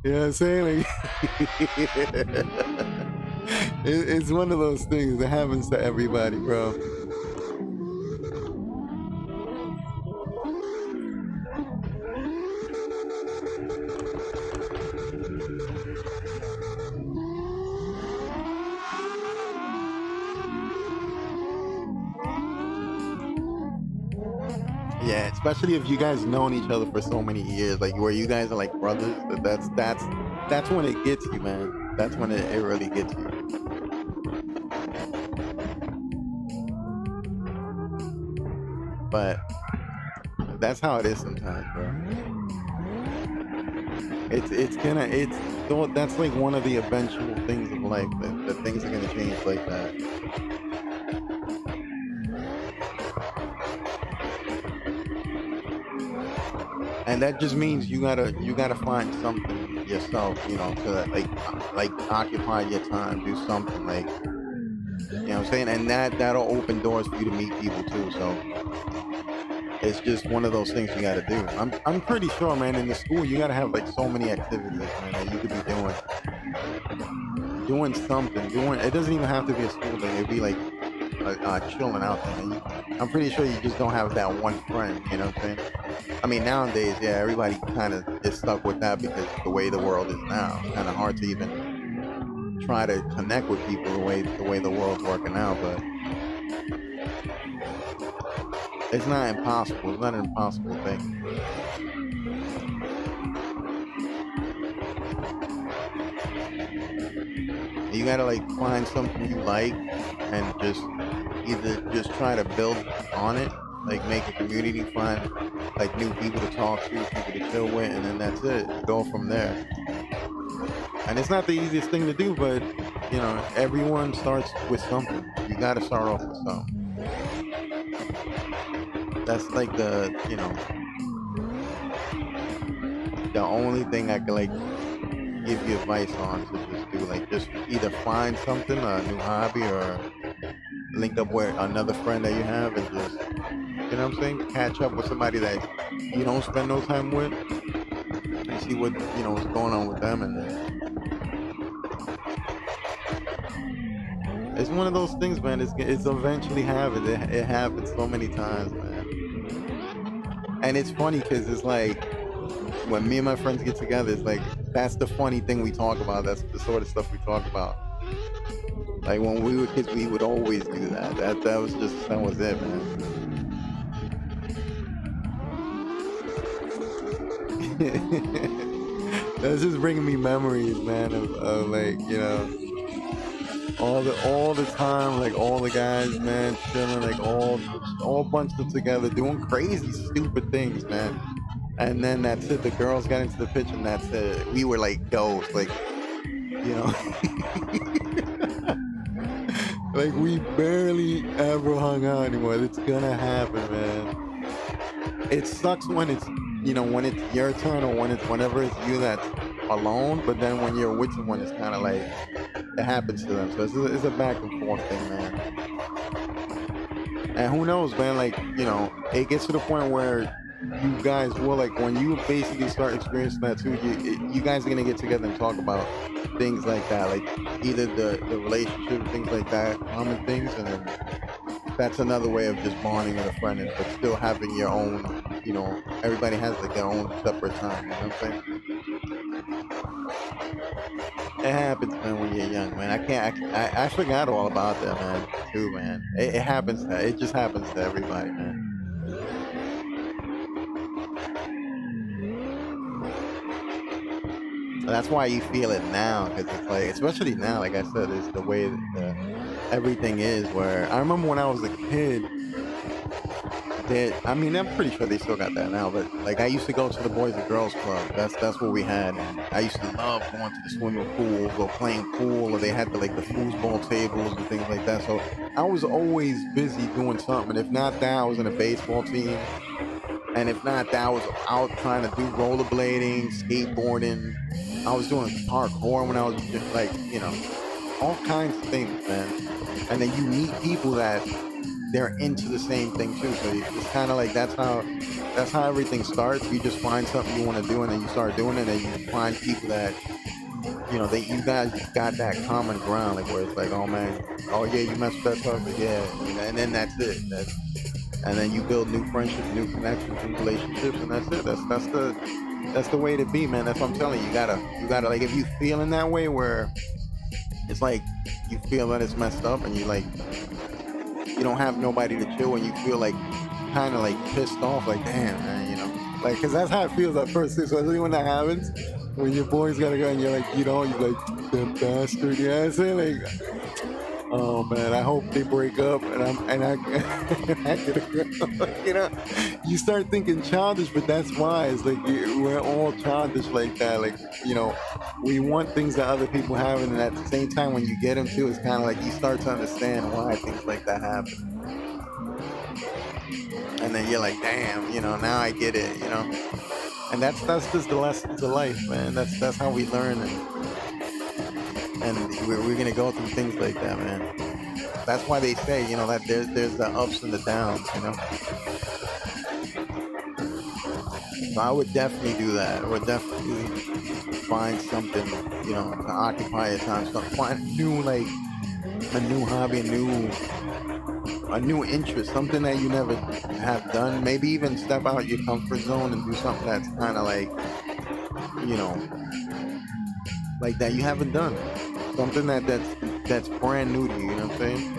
you know what I'm saying? Like, it's one of those things that happens to everybody, bro. Yeah, especially if you guys known each other for so many years, like where you guys are like brothers. That's when it gets you, man. That's when it really gets you. But that's how it is sometimes, bro. That's like one of the eventual things of life, that things are gonna change like that. And that just means you gotta find something yourself, to like occupy your time, do something, like, what I'm saying, and that'll open doors for you to meet people too. So it's just one of those things you gotta do. I'm pretty sure, man. In the school, you gotta have like so many activities, man, that you could be doing something. It doesn't even have to be a school thing. It'd be like chilling out there. I'm pretty sure you just don't have that one friend. You know what I'm saying? I mean, nowadays, yeah, everybody kind of is stuck with that because the way the world is now, it's kind of hard to even try to connect with people the way the world's working out. But it's not impossible. It's not an impossible thing. You gotta like find something you like and just either just try to build on it, like make a community, find like new people to talk to, people to chill with, and then that's it. Go from there. And it's not the easiest thing to do, but everyone starts with something. You gotta start off with something. That's like the only thing I can like give you advice on, to just do, like, just either find something, a new hobby, or link up with another friend that you have, and just, what I'm saying, catch up with somebody that you don't spend no time with, and see what's going on with them. And it's one of those things, man. It's eventually happens. It happens so many times, man. And it's funny because it's like, when me and my friends get together, it's like, that's the funny thing we talk about. That's the sort of stuff we talk about. Like, when we were kids, we would always do that. That was it, man. That's just bringing me memories, man, of like, all the time, like all the guys, man, chilling, like all bunched up together, doing crazy, stupid things, man. And then that's it. The girls got into the picture, and that's it. We were like ghosts. Like, you know. Like we barely ever hung out anymore. It's gonna happen, man. It sucks when it's, when it's your turn or whenever it's you that's alone. But then when you're with someone, it's kind of like it happens to them. So it's a back and forth thing, man. And who knows, man? Like, it gets to the point where you guys will, like, when you basically start experiencing that too, you guys are gonna get together and talk about things like that, like either the relationship, things like that, common things, and then that's another way of just bonding with a friend, but still having your own, everybody has like their own separate time. You know what I'm saying? It happens, man, when you're young, man. I forgot all about that, man, too, man. It happens. It just happens to everybody, man. That's why you feel it now, because it's like, especially now, like I said, it's the way that everything is. Where I remember when I was a kid, I mean, I'm pretty sure they still got that now, but like I used to go to the Boys and Girls Club. That's what we had. And I used to love going to the swimming pool or playing pool, or they had the foosball tables and things like that. So I was always busy doing something. If not that, I was in a baseball team. And if not that, I was out trying to do rollerblading, skateboarding. I was doing parkour when I was just like, all kinds of things, man. And then you meet people that they're into the same thing too. So it's kind of like that's how everything starts. You just find something you want to do, and then you start doing it, and you find people that you guys got that common ground, like where it's like, oh man, oh yeah, you messed with that stuff, but yeah, and then that's it. And then you build new friendships, new connections, new relationships, and that's it. That's the way to be, man. That's what I'm telling you. You gotta like, if you feeling that way where it's like you feel that it's messed up and you don't have nobody to chill, and you feel like kind of like pissed off, like damn, man, like, because that's how it feels at first too. So when that happens, when your boys gotta go and you're like, you're like, the bastard, you know what I'm saying? Like, oh man, I hope they break up and I get a girl. You start thinking childish, but that's why it's like we're all childish like that. Like, we want things that other people have, and at the same time, when you get them too, it's kind of like you start to understand why things like that happen. And then you're like, damn, now I get it, And that's just the lessons of life, man. That's how we learn, and we're gonna go through things like that, man. That's why they say, that there's the ups and the downs, So I would definitely do that. I would definitely find something, to occupy your time. So find a new hobby, a new interest, something that you never have done. Maybe even step out your comfort zone and do something that's kind of like, like that you haven't done. Something that's brand new to you. You know what I'm saying?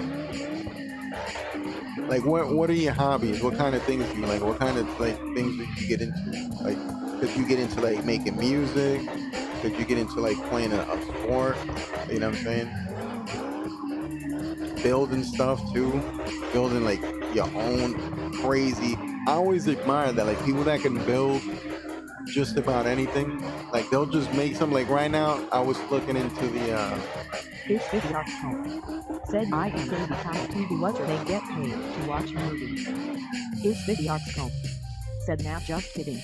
Like, what are your hobbies? What kind of things do you like? What kind of things did you get into? Like, could you get into making music? Could you get into playing a sport? You know what I'm saying? Building stuff too, building your own crazy. I always admire that, people that can build just about anything. They'll just make something. Like right now, I was looking into the. This video's home. Said I am going to become a TV watcher. They get paid to watch movies. Is video's home. Said now, just kidding.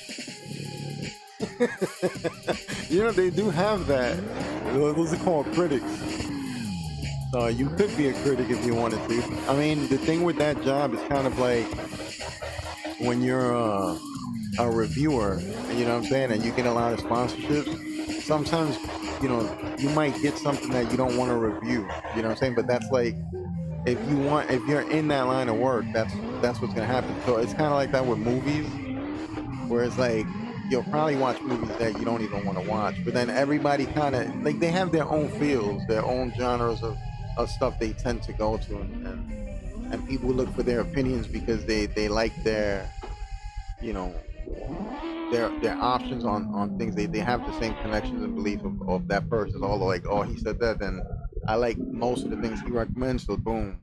They do have that. Those are called critics. So you could be a critic if you wanted to. I mean, the thing with that job is kind of like when you're a reviewer, you know what I'm saying, and you get a lot of sponsorships. Sometimes, you might get something that you don't want to review. You know what I'm saying? But that's like, if you're in that line of work, that's what's gonna happen. So it's kind of like that with movies, where it's like you'll probably watch movies that you don't even want to watch, but then everybody kind of they have their own feels, their own genres of stuff they tend to go to, and people look for their opinions because they like their their options on things. They have the same connections and beliefs of that person. Although oh, he said that, then I like most of the things he recommends, so boom,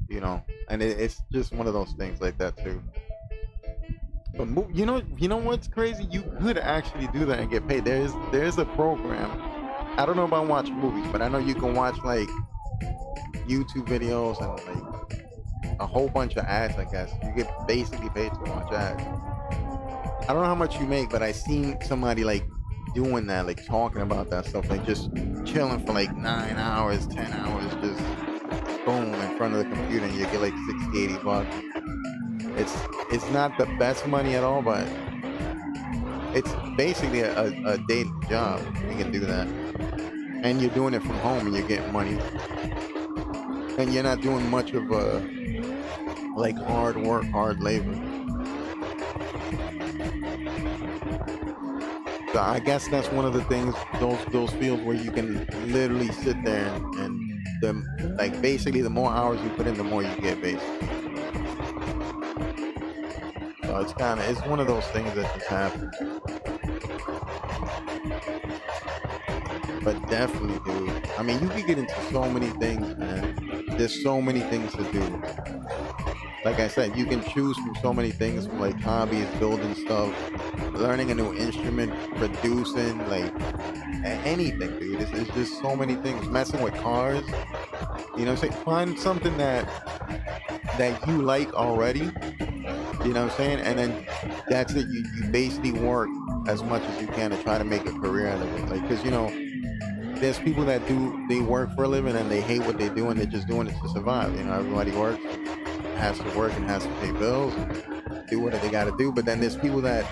and it's just one of those things like that too. But you know what's crazy? You could actually do that and get paid. There's a program I don't know about watching movies, but I know you can watch like YouTube videos and like a whole bunch of ads. I guess you get basically paid to watch ads. I don't know how much you make, but I seen somebody like doing that, like talking about that stuff, like just chilling for like 9 hours, 10 hours, just boom in front of the computer, and you get like 60, 80 bucks. It's not the best money at all, but it's basically a day job. You can do that, and you're doing it from home, and you're getting money, and you're not doing much of a like hard work, hard labor. So I guess that's one of the things, those fields where you can literally sit there and the like basically the more hours you put in, the more you get basically. So it's one of those things that just happens. But definitely, dude. I mean, you can get into so many things, man. There's so many things to do. Like I said, you can choose from so many things, from like hobbies, building stuff, learning a new instrument, producing, like anything, dude. It's just so many things. Messing with cars, you know what I'm saying? Find something that you like already, you know what I'm saying? And then that's it. You basically work as much as you can to try to make a career out of it. Like, because, you know, there's people that they work for a living and they hate what they do and they're just doing it to survive. You know, everybody works, has to work and has to pay bills, do what they got to do. But then there's people that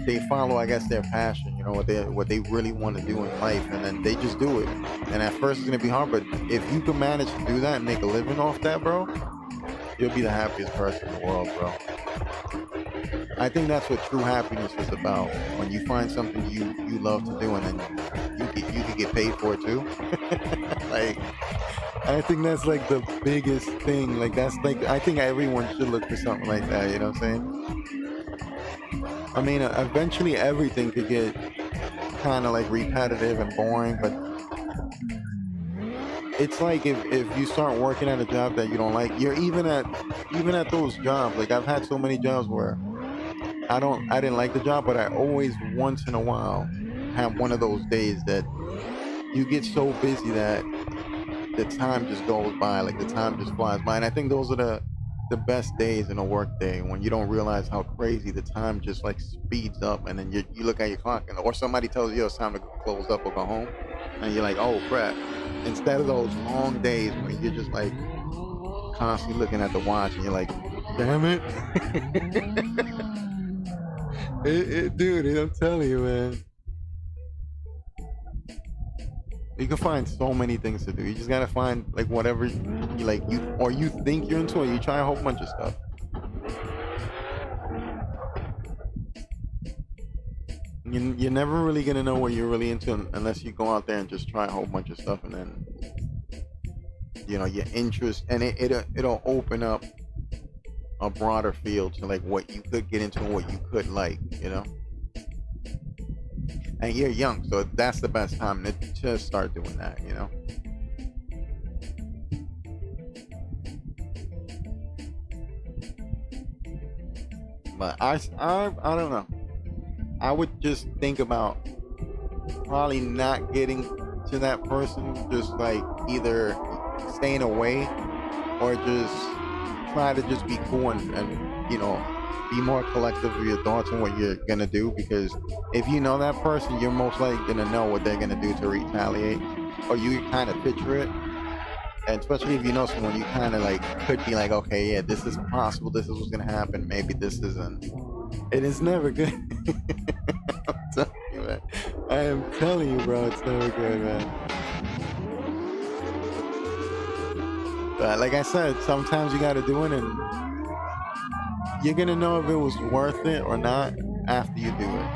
they follow, I guess, their passion, you know, what they really want to do in life, and then they just do it. And at first it's gonna be hard, but if you can manage to do that and make a living off that, bro, you'll be the happiest person in the world, bro. I think that's what true happiness is about. When you find something you love to do, and then you can get paid for it too. Like, I think that's like the biggest thing. Like, that's like, I think everyone should look for something like that. You know what I'm saying? I mean, eventually everything could get kind of like repetitive and boring, but it's like if you start working at a job that you don't like, you're even at those jobs. Like, I've had so many jobs where I didn't like the job, but I always once in a while have one of those days that you get so busy that the time just goes by, like the time just flies by. And I think those are the best days in a work day, when you don't realize how crazy the time just like speeds up, and then you look at your clock, or somebody tells you it's time to close up or go home, and you're like, oh crap. Instead of those long days where you're just like constantly looking at the watch and you're like, damn it. Dude, I'm telling you, man. You can find so many things to do. You just gotta find like whatever you like, you think you're into, it. You try a whole bunch of stuff. You're never really gonna know what you're really into unless you go out there and just try a whole bunch of stuff, and then your interest, and it'll open up a broader field to like what you could get into and what you could like, and you're young, so that's the best time to just start doing that, But I don't know. I would just think about probably not getting to that person, just like either staying away or just try to just be cool and be more collective with your thoughts and what you're gonna do, because if you know that person, you're most likely gonna know what they're gonna do to retaliate, or you kind of picture it. And especially if you know someone, you kind of like could be like, okay, yeah, this is possible, this is what's gonna happen, maybe this isn't. It is never good. I'm telling you, man. I am telling you, bro, it's never good, man. But like I said, sometimes you gotta do it, and you're gonna know if it was worth it or not after you do it.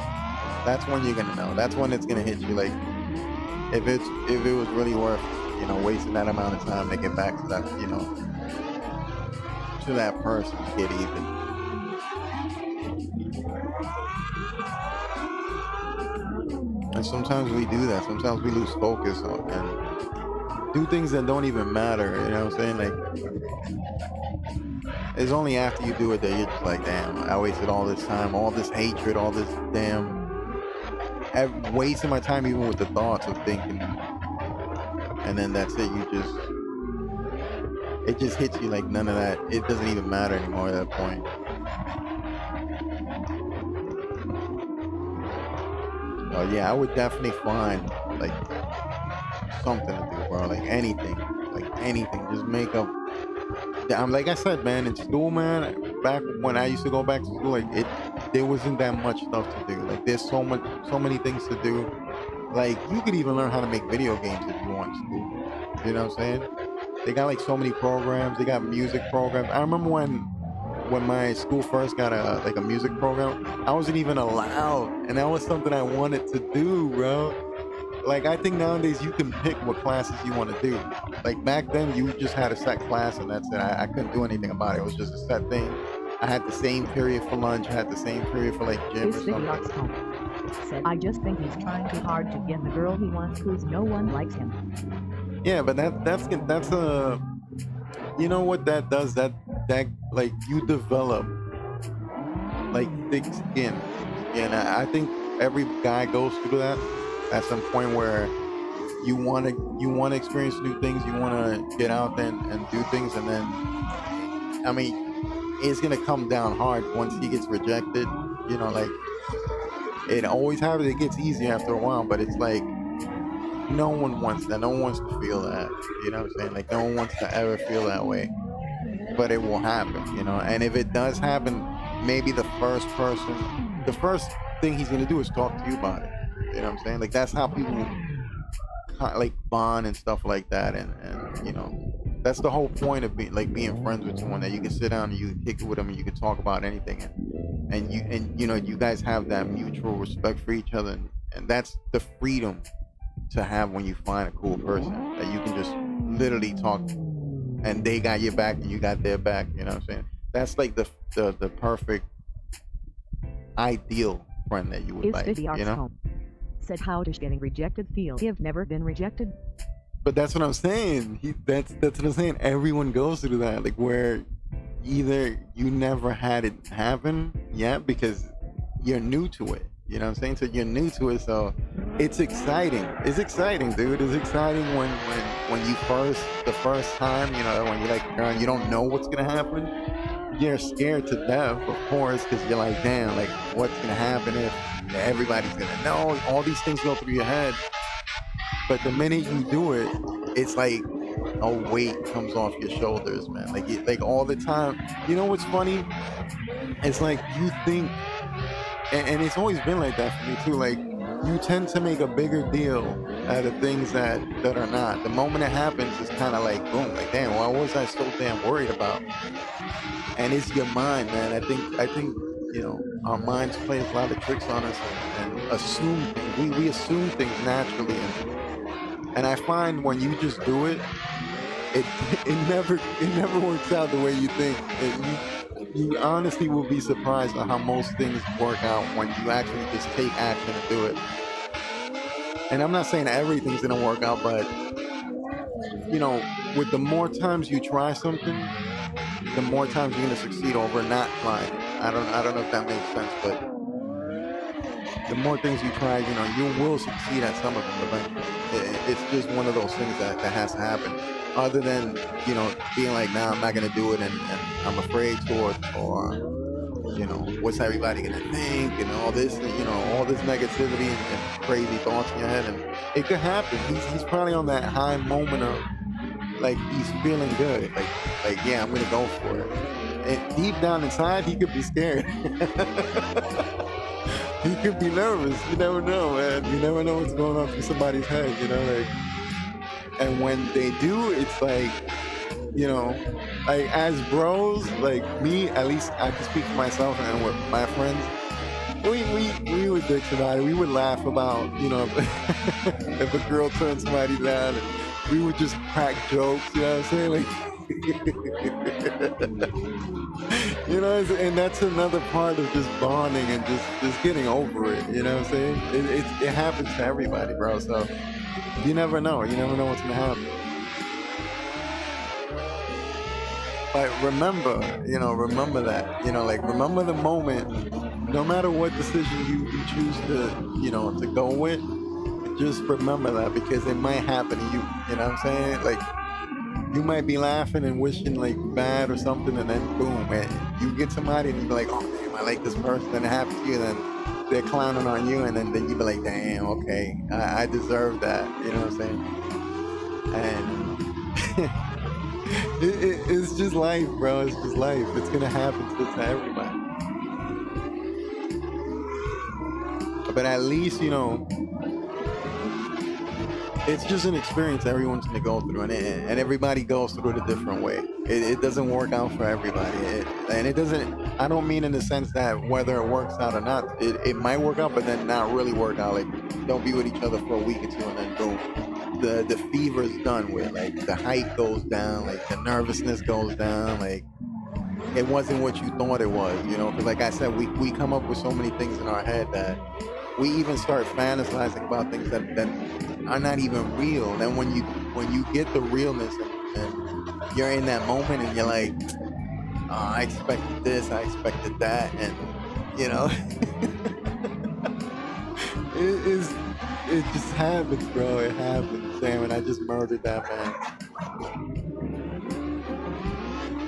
That's when you're gonna know. That's when it's gonna hit you. Like, if it was really worth, wasting that amount of time to get back to that, to that person, to get even. And sometimes we do that. Sometimes we lose focus and do things that don't even matter. You know what I'm saying? Like, it's only after you do it that you're just like, damn, I wasted all this time, all this hatred, all this damn wasting my time even with the thoughts of thinking, and then that's it. It just hits you like none of that. It doesn't even matter anymore at that point. So yeah, I would definitely find like something to do, bro. Like anything. Just make up. Like I said, man, in school, man, back when I used to go back to school, like there wasn't that much stuff to do. Like there's so many things to do. Like you could even learn how to make video games if you want in school. You know what I'm saying? They got like so many programs. They got music programs. I remember when my school first got a music program, I wasn't even allowed, and that was something I wanted to do, bro. Like I think nowadays you can pick what classes you want to do. Like back then you just had a set class and that's it. I couldn't do anything about it. It was just a set thing. I had the same period for lunch. I had the same period for like gym or This something. idiots home. Said I just think he's trying too hard to get the girl he wants cause no one likes him. Yeah, but that's a, you know what that does? That like you develop like thick skin, and I think every guy goes through that at some point where you want to experience new things, you want to get out there and do things, and then I mean it's gonna come down hard once he gets rejected. You know, like it always happens. It gets easier after a while, but it's like no one wants that. No one wants to feel that. You know what I'm saying? Like no one wants to ever feel that way. But it will happen, you know. And if it does happen, maybe the first thing he's gonna do is talk to you about it. You know what I'm saying? Like that's how people like bond and stuff like that. And you know, that's the whole point of being friends with someone, that you can sit down and you can kick it with them and you can talk about anything. And you know, you guys have that mutual respect for each other, and that's the freedom to have when you find a cool person that you can just literally talk, and they got your back and you got their back. You know what I'm saying? That's like the perfect ideal friend that you would Is like. idiots You know? home. Said how does getting rejected feel? You've never been rejected? But that's what I'm saying. That's what I'm saying. Everyone goes through that, like where either you never had it happen yet because you're new to it. You know what I'm saying? So you're new to it, so it's exciting. It's exciting, dude. It's exciting when you the first time, you know, when you're like, girl, you don't know what's gonna happen. You're scared to death, of course, because you're like, damn, like what's gonna happen if everybody's gonna know? All these things go through your head. But the minute you do it, it's like a weight comes off your shoulders, man. Like all the time. You know what's funny? It's like you think, and it's always been like that for me too. Like you tend to make a bigger deal out of things that are not. The moment it happens, it's kind of like boom, like damn, why was I so damn worried about? And it's your mind, man. I think you know, our minds play a lot of tricks on us and assume things. We assume things naturally, and I find when you just do it, it never works out the way you think. You honestly will be surprised at how most things work out when you actually just take action and do it. And I'm not saying everything's gonna work out, but you know, with the more times you try something, the more times you're gonna succeed over not trying it. I don't know if that makes sense, but the more things you try, you know, you will succeed at some of them eventually. It's just one of those things that has to happen. Other than, you know, being like, nah, I'm not gonna do it, and I'm afraid to, or you know, what's everybody gonna think, and all this, you know, all this negativity and crazy thoughts in your head, and it could happen. He's probably on that high moment of like he's feeling good, like yeah, I'm gonna go for it. And deep down inside, he could be scared. He could be nervous. You never know, man. You never know what's going on through somebody's head, you know, like. And when they do, it's like, you know, like as bros, like me, at least I can speak for myself and with my friends, we would dick about it. We would laugh about, you know, if a girl turned somebody down, and we would just crack jokes, you know what I'm saying? Like, you know, and that's another part of just bonding and just getting over it, you know what I'm saying? It happens to everybody, bro, so you never know. You never know what's gonna happen. But remember that, you know, like remember the moment no matter what decision you choose to, to go with, just remember that because it might happen to you. You know what I'm saying? Like, you might be laughing and wishing like bad or something, and then boom, man, you get somebody and you be like, oh damn, I like this person, and it happens to you, then they're clowning on you, and then you be like, damn, okay, I deserve that. You know what I'm saying? And it's just life, bro. It's just life. It's gonna happen to everybody. But at least, it's just an experience everyone's gonna go through, and everybody goes through it a different way. It doesn't work out for everybody, and it doesn't. I don't mean in the sense that whether it works out or not, it might work out, but then not really work out. Like, don't be with each other for a week or two, and then boom, the fever's done with. Like, the hype goes down, like the nervousness goes down, like it wasn't what you thought it was. Because like I said, we come up with so many things in our head that we even start fantasizing about things that are not even real. Then when you get the realness and you're in that moment and you're like, oh, I expected this, I expected that, and it just happens, bro. It happens. Damn it, I just murdered that man.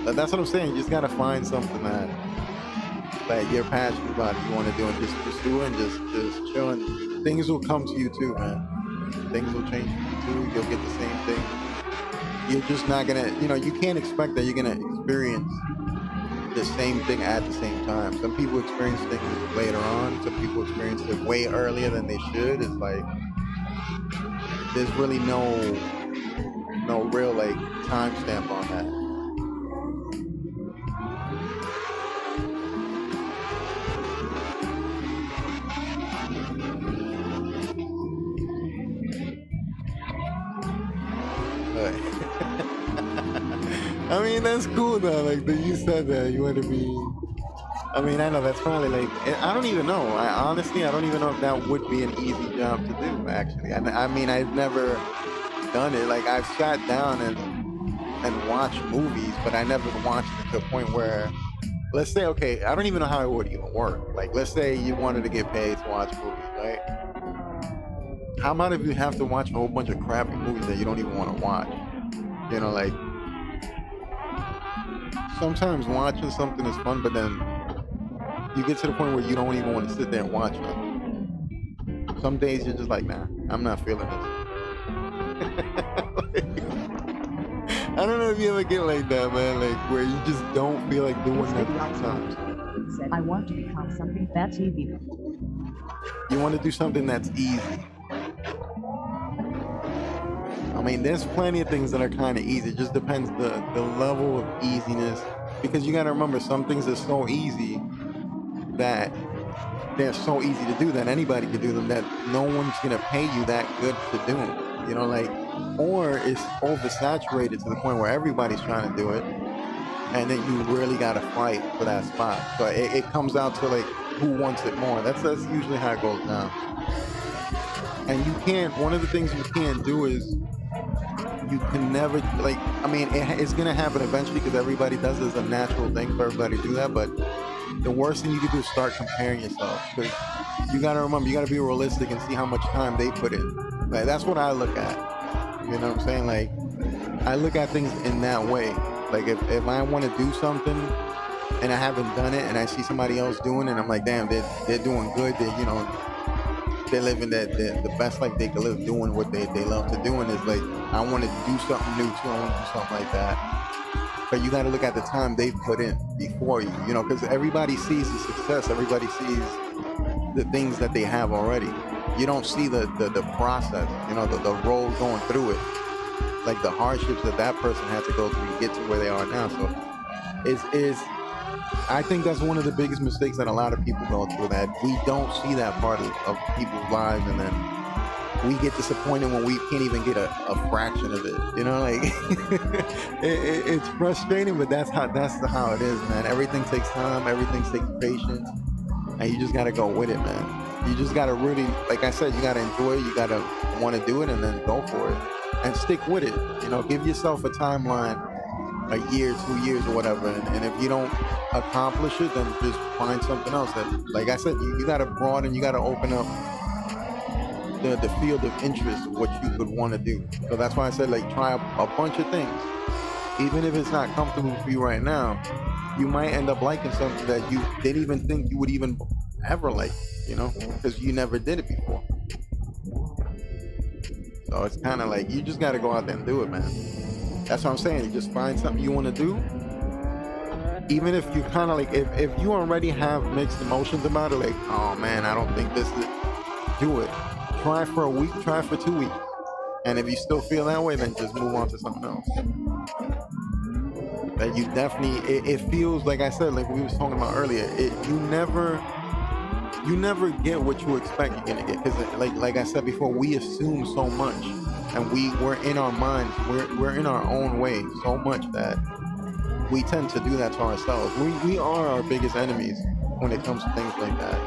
But that's what I'm saying. You just gotta find something that you're passionate about, you want to do, and just do it, and just chill, and things will come to you too, man. Things will change for you too. You'll get the same thing. You're just not gonna, you can't expect that you're gonna experience the same thing at the same time. Some people experience things later on. Some people experience it way earlier than they should. It's like there's really no real like timestamp on that. I mean, that's cool though. Like that you said that you want to be. I mean, I know that's probably like I don't even know. I don't even know if that would be an easy job to do. Actually, I mean, I've never done it. Like I've sat down and watched movies, but I never watched it to a point where, let's say, okay, I don't even know how it would even work. Like, let's say you wanted to get paid to watch movies, right? How about if you have to watch a whole bunch of crappy movies that you don't even want to watch? Like sometimes watching something is fun, but then you get to the point where you don't even want to sit there and watch it. Some days you're just like, nah, I'm not feeling this. I don't know if you ever get like that, man, like where you just don't feel like doing that sometimes. I want to become something that's easy. You want to do something that's easy. I mean, there's plenty of things that are kind of easy. It just depends the level of easiness. Because you got to remember, some things are so easy that they're so easy to do that anybody can do them, that no one's going to pay you that good to do them. Or it's oversaturated to the point where everybody's trying to do it. And then you really got to fight for that spot. So it comes out to like who wants it more. That's usually how it goes down. And you can't, one of the things you can't do is, you can never, like, I mean, it's going to happen eventually because everybody does it. It's a natural thing for everybody to do that. But the worst thing you can do is start comparing yourself. Because you got to remember, you got to be realistic and see how much time they put in. Like, that's what I look at. You know what I'm saying? Like, I look at things in that way. Like, if I want to do something and I haven't done it and I see somebody else doing it, and I'm like, damn, they're doing good. They're living the best life they can live, doing what they love to do, and it's like, I want to do something new too. I want to do something like that. But you got to look at the time they've put in before you, because everybody sees the success. Everybody sees the things that they have already. You don't see the process, the road going through it, like the hardships that person had to go through to get to where they are now. So I think that's one of the biggest mistakes that a lot of people go through, that we don't see that part of people's lives, and then we get disappointed when we can't even get a fraction of it. Like it's frustrating, but that's how it is, man. Everything takes time, everything takes patience, and you just gotta go with it, man. You just gotta really, like I said, you gotta enjoy it, you gotta want to do it, and then go for it and stick with it. Give yourself a timeline a year, 2 years, or whatever. And if you don't accomplish it, then just find something else. That, like I said, you got to broaden, you got to open up the field of interest of what you could want to do. So that's why I said, like, try a bunch of things. Even if it's not comfortable for you right now, you might end up liking something that you didn't even think you would even ever like, because you never did it before. So it's kind of like you just got to go out there and do it, man. That's what I'm saying. You just find something you want to do. Even if you kind of like, if you already have mixed emotions about it, like, oh man, I don't think this is, do it. Try for a week, try for 2 weeks. And if you still feel that way, then just move on to something else. That you definitely, it feels like I said, like we was talking about earlier, you never get what you expect you're gonna get, because like I said before, we assume so much, and we're in our minds, we're in our own way so much that we tend to do that to ourselves. We are our biggest enemies when it comes to things like that.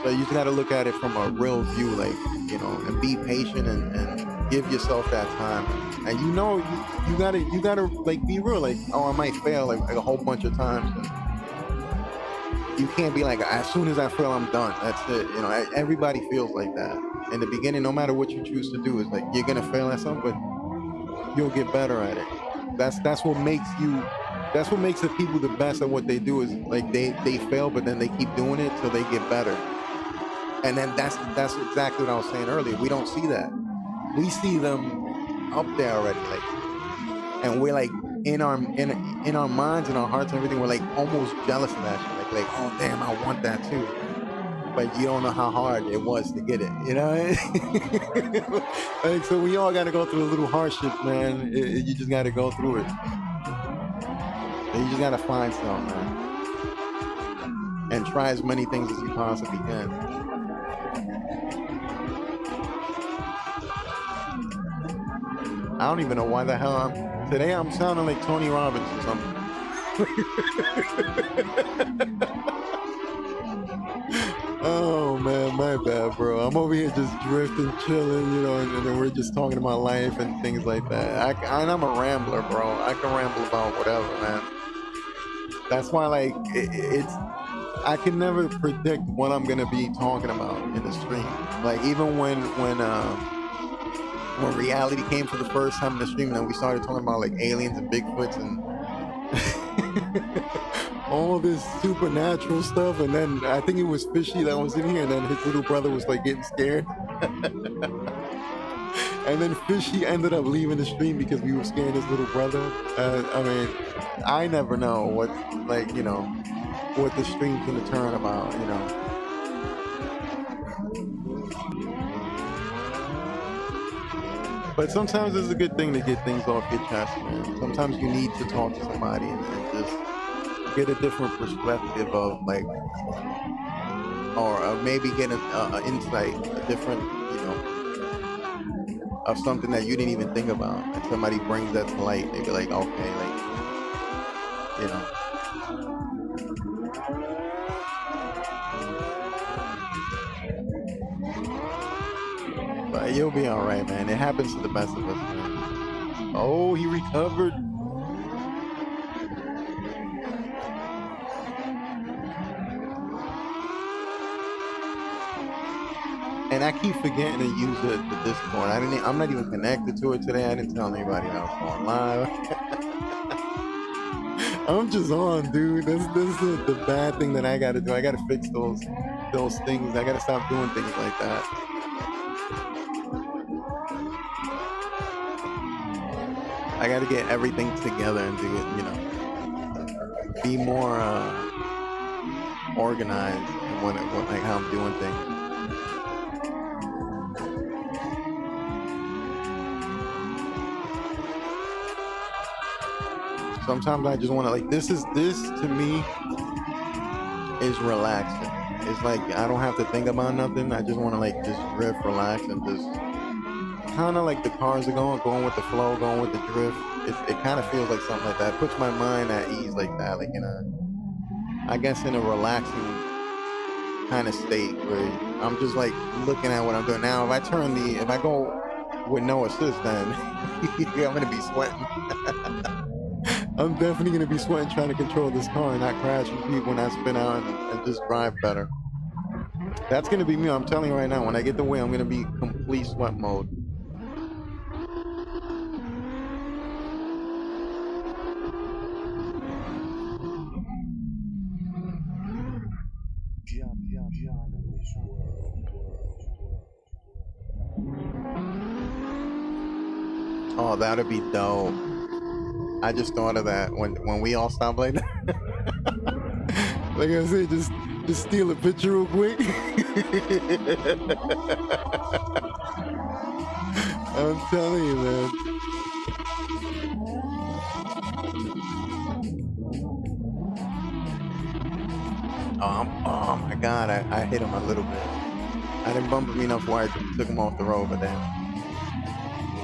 So you just got to look at it from a real view, like, and be patient and give yourself that time. And you gotta like be real, like, oh, I might fail like a whole bunch of times. And you can't be like, as soon as I fail, I'm done. That's it. Everybody feels like that in the beginning. No matter what you choose to do, is like you're gonna fail at something, but you'll get better at it. That's what makes the people the best at what they do, is like they fail, but then they keep doing it till they get better. And then that's exactly what I was saying earlier. We don't see that. We see them up there already, like, and we're like in our minds and our hearts and everything. We're like almost jealous of that shit. Like, oh damn, I want that too. But you don't know how hard it was to get it. Like, so we all got to go through a little hardship, man. You just got to go through it. And you just got to find something, man, and try as many things as you possibly can. I don't even know why the hell today I'm sounding like Tony Robbins or something. Oh man, my bad, bro. I'm over here just drifting, chilling, and then we're just talking about life and things like that. I'm a rambler, bro. I can ramble about whatever, man. That's why, like, I can never predict what I'm gonna be talking about in the stream. Like, even when reality came for the first time in the stream, and we started talking about like aliens and Bigfoots and all this supernatural stuff, and then I think it was Fishy that was in here, and then his little brother was like getting scared. And then Fishy ended up leaving the stream because we were scaring his little brother. I mean, I never know what, like, what the stream's gonna turn about, But sometimes it's a good thing to get things off your chest, man. Sometimes you need to talk to somebody and just get a different perspective of, like, or maybe get an insight, a different, of something that you didn't even think about. And somebody brings that to light. They be like, okay, like, But you'll be all right, man. It happens to the best of us, man. Oh, he recovered. And I keep forgetting to use the Discord. I'm not even connected to it today. I didn't tell anybody that I was on live. I'm just on, dude. This is the bad thing that I gotta do. I gotta fix those things. I gotta stop doing things like that. I gotta get everything together and do it, be more organized when like how I'm doing things. Sometimes I just want to, like, this to me is relaxing. It's like I don't have to think about nothing. I just want to, like, just drift, relax, and just kind of like the cars are going with the flow, going with the drift. It kind of feels like something like that. It puts my mind at ease like that, like in a relaxing kind of state where I'm just like looking at what I'm doing now. If I go with no assist, then I'm gonna be sweating. I'm definitely gonna be sweating trying to control this car and not crash into people when I spin out and just drive better. That's gonna be me. I'm telling you right now. When I get the win, I'm gonna be complete sweat mode. Oh, that'd be dope. I just thought of that when we all stop like that. Like I said, just steal a picture real quick. I'm telling you, man. Oh my God, I hit him a little bit. I didn't bump him enough where I took him off the road, but then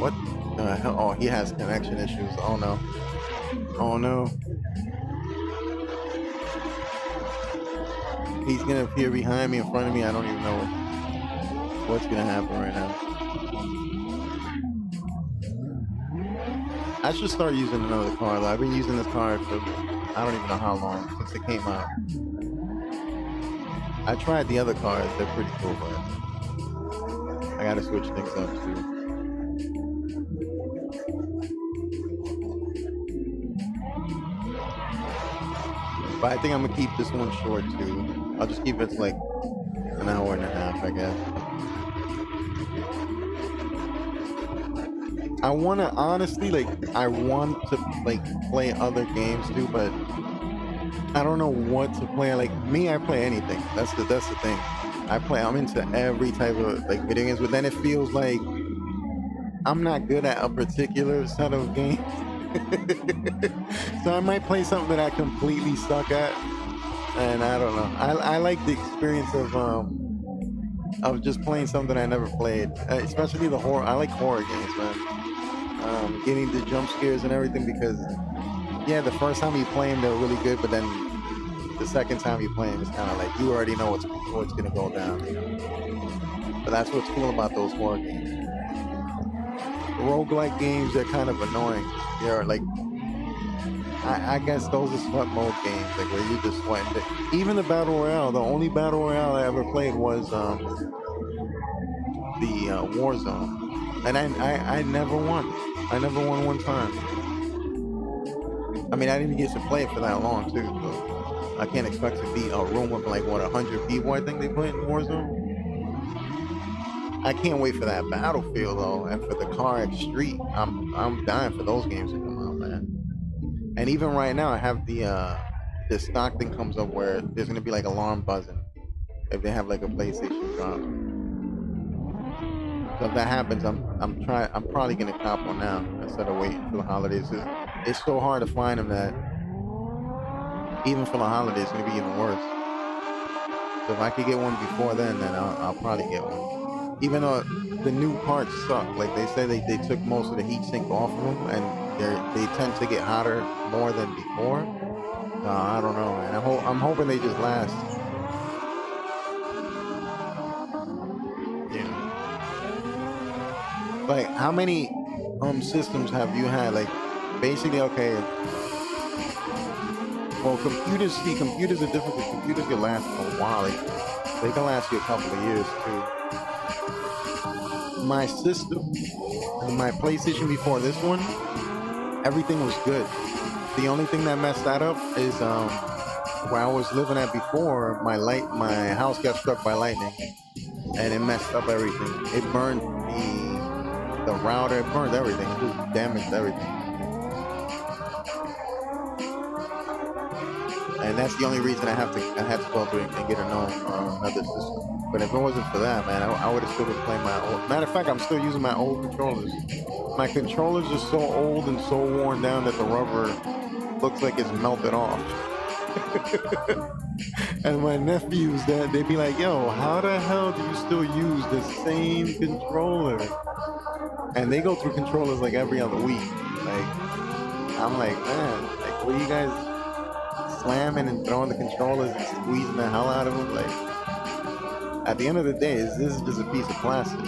what the hell? Oh, he has connection issues. Oh no. Oh no. He's gonna appear behind me, in front of me. I don't even know what's gonna happen right now. I should start using another car though. I've been using this car for I don't even know how long, since it came out. I tried the other cars, they're pretty cool, but I gotta switch things up too. But I think I'm gonna keep this one short too. I'll just keep it to like an hour and a half, I guess. I wanna honestly, like, I want to like play other games too, but I don't know what to play. Like me, I play anything. That's the thing. I'm into every type of like video games, but then it feels like I'm not good at a particular set of games. So I might play something that I completely suck at, and I don't know. I like the experience of just playing something I never played, especially the horror. I like horror games, man. Getting the jump scares and everything, because yeah, the first time you play them they're really good, but then the second time you play them it's kind of like you already know what's gonna go down, you know. But that's what's cool about those horror games. Roguelike games, they're kind of annoying. They're like, I guess those are sweat mode games, like where you just sweating. Even the battle royale, the only battle royale I ever played was the Warzone, and I never won. I never won one time. I mean, I didn't get to play it for that long too, so I can't expect to beat a room with like what 100 people. I think they put in Warzone. I can't wait for that Battlefield though, and for the carx Street. I'm dying for those games to come out, man. And even right now, I have the stock thing comes up where there's gonna be like alarm buzzing if they have like a PlayStation drop. So if that happens, I'm probably gonna cop one now instead of waiting for the holidays. It's so hard to find them that even for the holidays, it's gonna be even worse. So if I could get one before then I'll probably get one. Even though the new parts suck, like they say they took most of the heat sink off of them, and they tend to get hotter more than before. I don't know, man. I'm hoping they just last. Yeah. Like, how many systems have you had? Like, basically, okay. Well, computers are difficult. Computers can last a while. Like, they can last you a couple of years too. My system, my PlayStation before this one, everything was good. The only thing that messed that up is where I was living at before, my house got struck by lightning, and it messed up everything. It burned the router, it burned everything, it damaged everything. And that's the only reason I had to go through and get another system. But if it wasn't for that, man, I would have still been playing my old. Matter of fact, I'm still using my old controllers. My controllers are so old and so worn down that the rubber looks like it's melted off. And my nephews, they'd be like, "Yo, how the hell do you still use the same controller?" And they go through controllers like every other week. Like, I'm like, man, like, what are you guys slamming and throwing the controllers and squeezing the hell out of them? Like, at the end of the day, this is just a piece of plastic.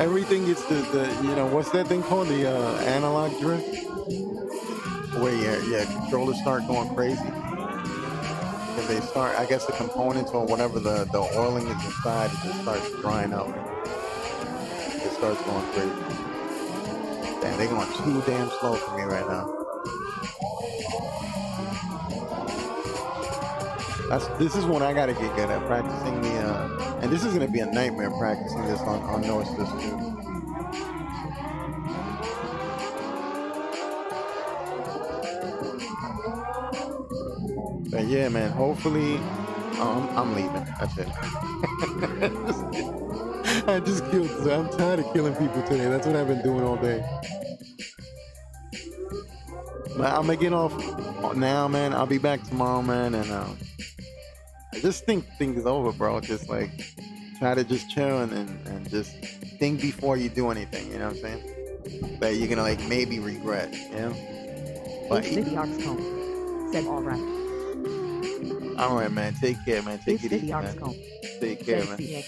everything gets the you know, what's that thing called? The analog drift? Where your controllers start going crazy. If they start, I guess the components or whatever the oiling is inside, it just starts drying up. It starts going crazy. Damn, they're going too damn slow for me right now. This is what I gotta get good at, practicing the and this is gonna be a nightmare practicing this on no assist too. But yeah, man, hopefully I'm leaving. That's it. I just killed. I'm tired of killing people today. That's what I've been doing all day. But I'm gonna get off now, man. I'll be back tomorrow, man, and I just think things over, bro. Just like try to just chill and just think before you do anything. You know what I'm saying? That you're gonna like maybe regret. You know? But carx said all right. All right, man. Take care, man. Take it easy, man. Take care, man. CX.